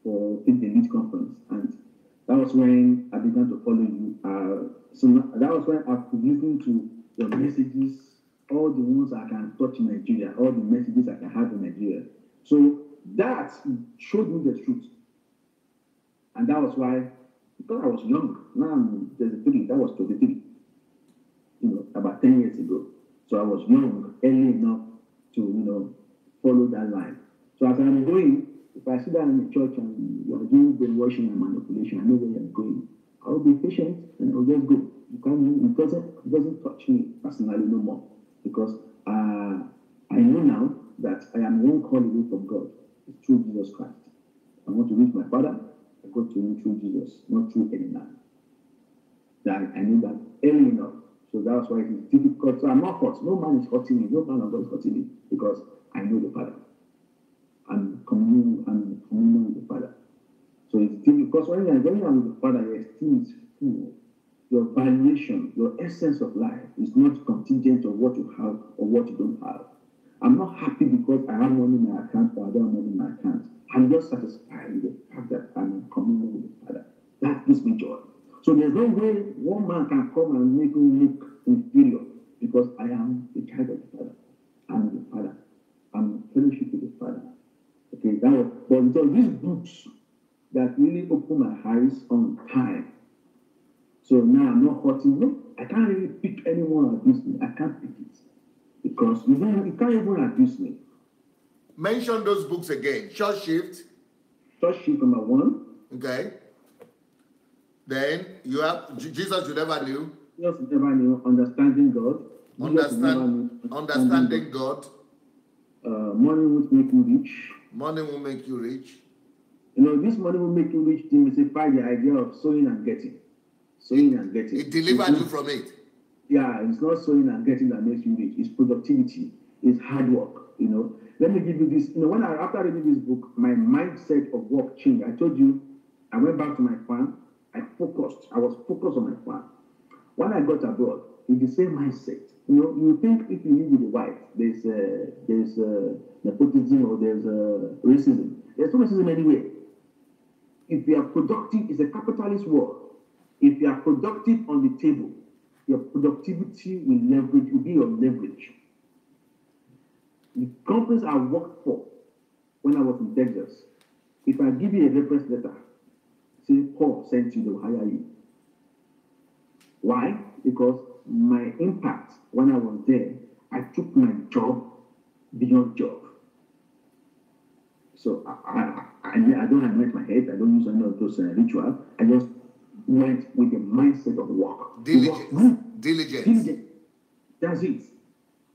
for the Elite Conference, and that was when I began to follow you. So that was when I've been listening to your messages, all the ones I can touch in Nigeria, all the messages I can have in Nigeria. So that showed me the truth. And that was why, because I was young, now I'm 33, that was 23, about 10 years ago. So I was young, early enough to, follow that line. So as I'm going, if I sit down in the church and you're doing brainwashing and manipulation, I know where you're going. I'll be patient and I'll just go. It doesn't touch me personally no more, because I know now that I am one call away from God. It's through Jesus Christ. I want to reach my Father. I go to him through Jesus, not through any man. That I know that early enough. So that's why it is difficult. So I'm not hurt. No man is hurting me. No man of God is hurting me, because I know the Father. I'm communion with the Father. So it's difficult, because when you're with the Father, your esteem is full. Your valuation, your essence of life is not contingent on what you have or what you don't have. I'm not happy because I have money in my account or I don't have money in my account. I'm just satisfied with the fact that I'm in communion with the Father. That gives me joy. So there's no way one man can come and make me look inferior, because I am the child of the Father. I'm the Father. I'm in fellowship with the Father. Okay, but so these books that really open my eyes on time. So now I'm not hurting. No, I can't really pick anyone who abuse me. I can't pick it, because you can't even abuse me. Mention those books again. Church Shift. Church Shift number 1. Okay. Then you have Jesus You Never Knew. Jesus You Never Knew. Understanding God. Understanding God. Money won't make you rich. Money will make you rich. This money will make you rich demystify the idea of sowing and getting. Sowing and getting. It delivered you from it. Yeah, it's not sowing and getting that makes you rich. It's productivity. It's hard work. Let me give you this. After reading this book, my mindset of work changed. I told you, I went back to my farm. I was focused on my farm. When I got abroad, it's the same mindset. You think if you live with a wife, there's nepotism or there's racism. There's no racism anywhere. If you are productive, it's a capitalist world. If you are productive on the table, your productivity will be your leverage. The companies I worked for when I was in Texas, if I give you a reference letter, say Paul sent you, they'll hire you. Why? Because my impact when I was there, I took my job beyond job. So I don't anoint my head. I don't use any of those rituals. I just went with the mindset of work. Diligence. That's it.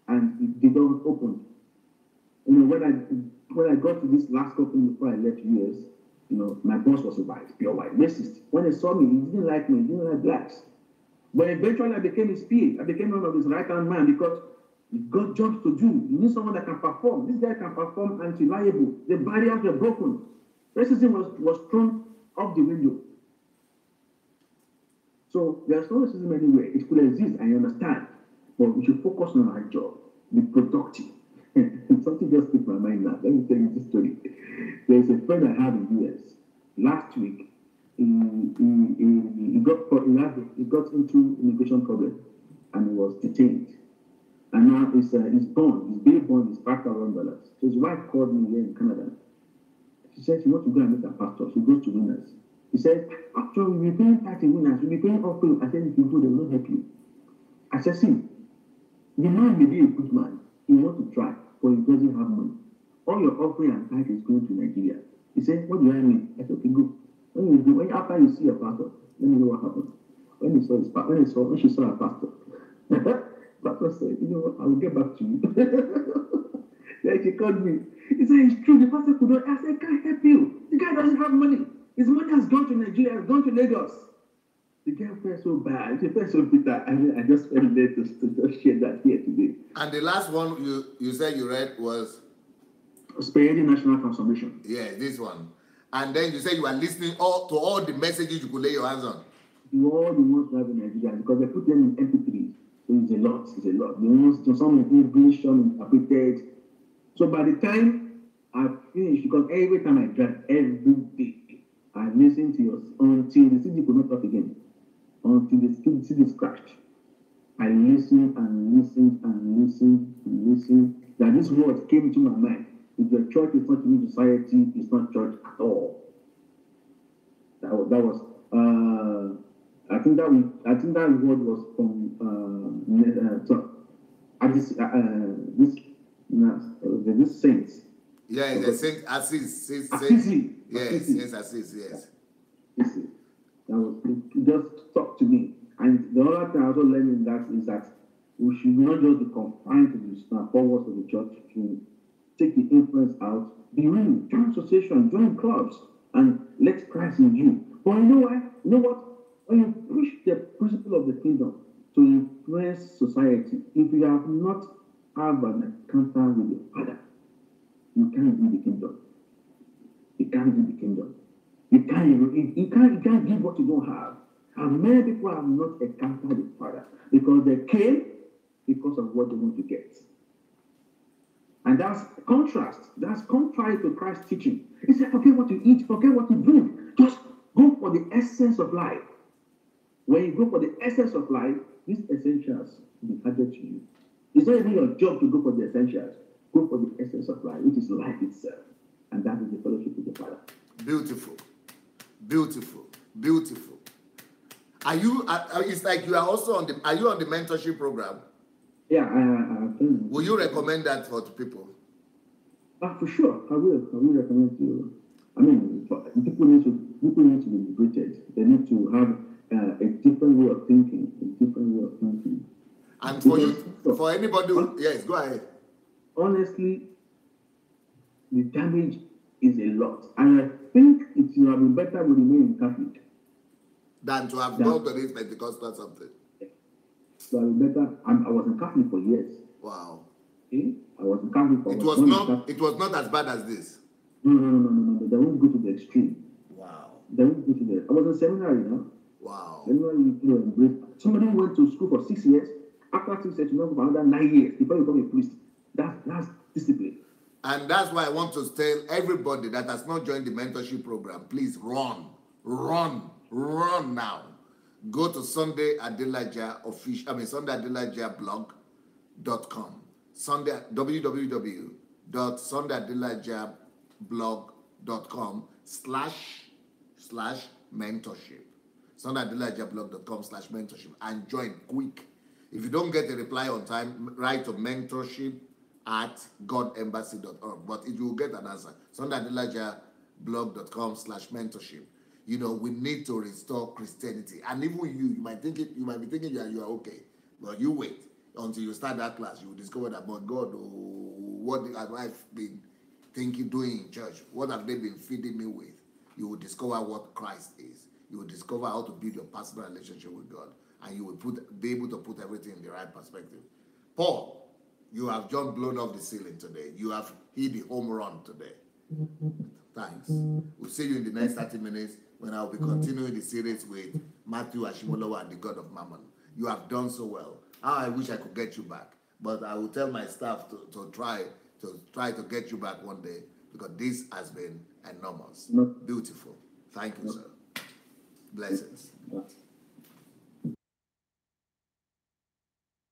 And the door opened. You know, when I got to this last company before I left US, you know, my boss was a white, pure white racist. When he saw me, he didn't like me. He didn't like blacks. But eventually, I became his PA. I became one of his right-hand man because he got jobs to do. You need someone that can perform. This guy can perform and reliable. The barriers were broken. Racism was thrown off the window. So there's no racism anywhere. It could exist, I understand. But we should focus on our job. Be productive. Something just hit my mind now. Let me tell you this story. There's a friend I have in the US. Last week, he got into immigration problem and he was detained. And now his bond, his bail bond is $5,000. So his wife called me here in Canada. She said she wants to go and meet her pastor. She goes to Winners. He said, actually, we'll be paying 30 Winners. We'll be paying offering. I said, if you do, they will not help you. I said, see, the man may be a good man. He wants to try, but he doesn't have money. All your offering and tithe is going to Nigeria. He said, what do I mean? I said, okay, go. After you see your pastor, let me know what happened. When she saw her pastor, pastor said, you know what, I will get back to you. Then she called me. He said, it's true, the pastor could not. I said, I can't help you. The guy doesn't have money. His money has gone to Nigeria, has gone to Lagos. The girl felt so bad. She felt so bitter. I just felt there to just share that here today. And the last one you said you read was? Spearheading National Transformation. Yeah, this one. And then you said you are listening to all the messages you could lay your hands on. To all the ones we have in Nigeria, because they put them in MP3. So it's a lot. The ones, some in English, some interpreted. So by the time I finish, because every time I drive, every day, I listen to yours until the CD could not talk again. Until the CD crashed. I listened and listened and listened and listened. That this word came to my mind. If the church is not in society, it's not church at all. That was I think that word was from this saints. Yeah, the Saint Assis. Yes, Saint Assis, yes. That was it just stuck to me. And the other thing I also learned in that is that we should not just be confined to the four walls of the church. To take the influence out, be real, join association, join clubs, and let Christ in you. But you know what? When you push the principle of the kingdom to influence society, if you have not had an encounter with your Father, you can't do the kingdom. You can't do the kingdom. You can't give what you don't have. And many people have not encountered the Father because they came because of what they want to get. And that's contrast. That's contrary to Christ's teaching. He said, forget what you eat, forget what you drink. Just go for the essence of life. When you go for the essence of life, these essentials will be added to you. It's not even your job to go for the essentials. Go for the essence of life, which is life itself. And that is the fellowship with the Father. Beautiful. Beautiful. Beautiful. Are you, it's like you are also on are you on the mentorship program? Yeah, I think. Will you recommend that for people? For sure, I will recommend to. I mean, people need to be liberated. They need to have a different way of thinking. And for anybody, yes, go ahead. Honestly, the damage is a lot, and I think it would have been better we remain Catholic than to have gone to this Pentecostal something. So better. I was in Catholic for years. Wow. Okay? I was in Catholic for years. It was not as bad as this. No. They won't go to the extreme. Wow. They won't go to the. I was in seminary, Wow. Seminary, somebody went to school for 6 years. After 6 years, you know, for another 9 years before you become a priest. That's discipline. And that's why I want to tell everybody that has not joined the mentorship program, please run now. go to Sunday Adelaja official, Sunday Adelaja blog.com. Sunday www.sundayadelajablog.com/mentorship. sundayadelajablog.com/mentorship and join quick. If you don't get a reply on time, write to mentorship@godembassy.org, but it will get an answer. sundayadelajablog.com/mentorship. You know, we need to restore Christianity. And even you might be thinking you are okay. But you wait until you start that class. You will discover that, but God, what have I been doing in church? What have they been feeding me with? You will discover what Christ is. You will discover how to build your personal relationship with God. And you will be able to put everything in the right perspective. Paul, you have just blown off the ceiling today. You have hit the home run today. Thanks. We'll see you in the next 30 minutes when I'll be continuing the series with Matthew Ashimolowo and the God of Mammon. You have done so well. I wish I could get you back, but I will tell my staff to try to get you back one day, because this has been enormous. Beautiful. Thank you, sir. Blessings.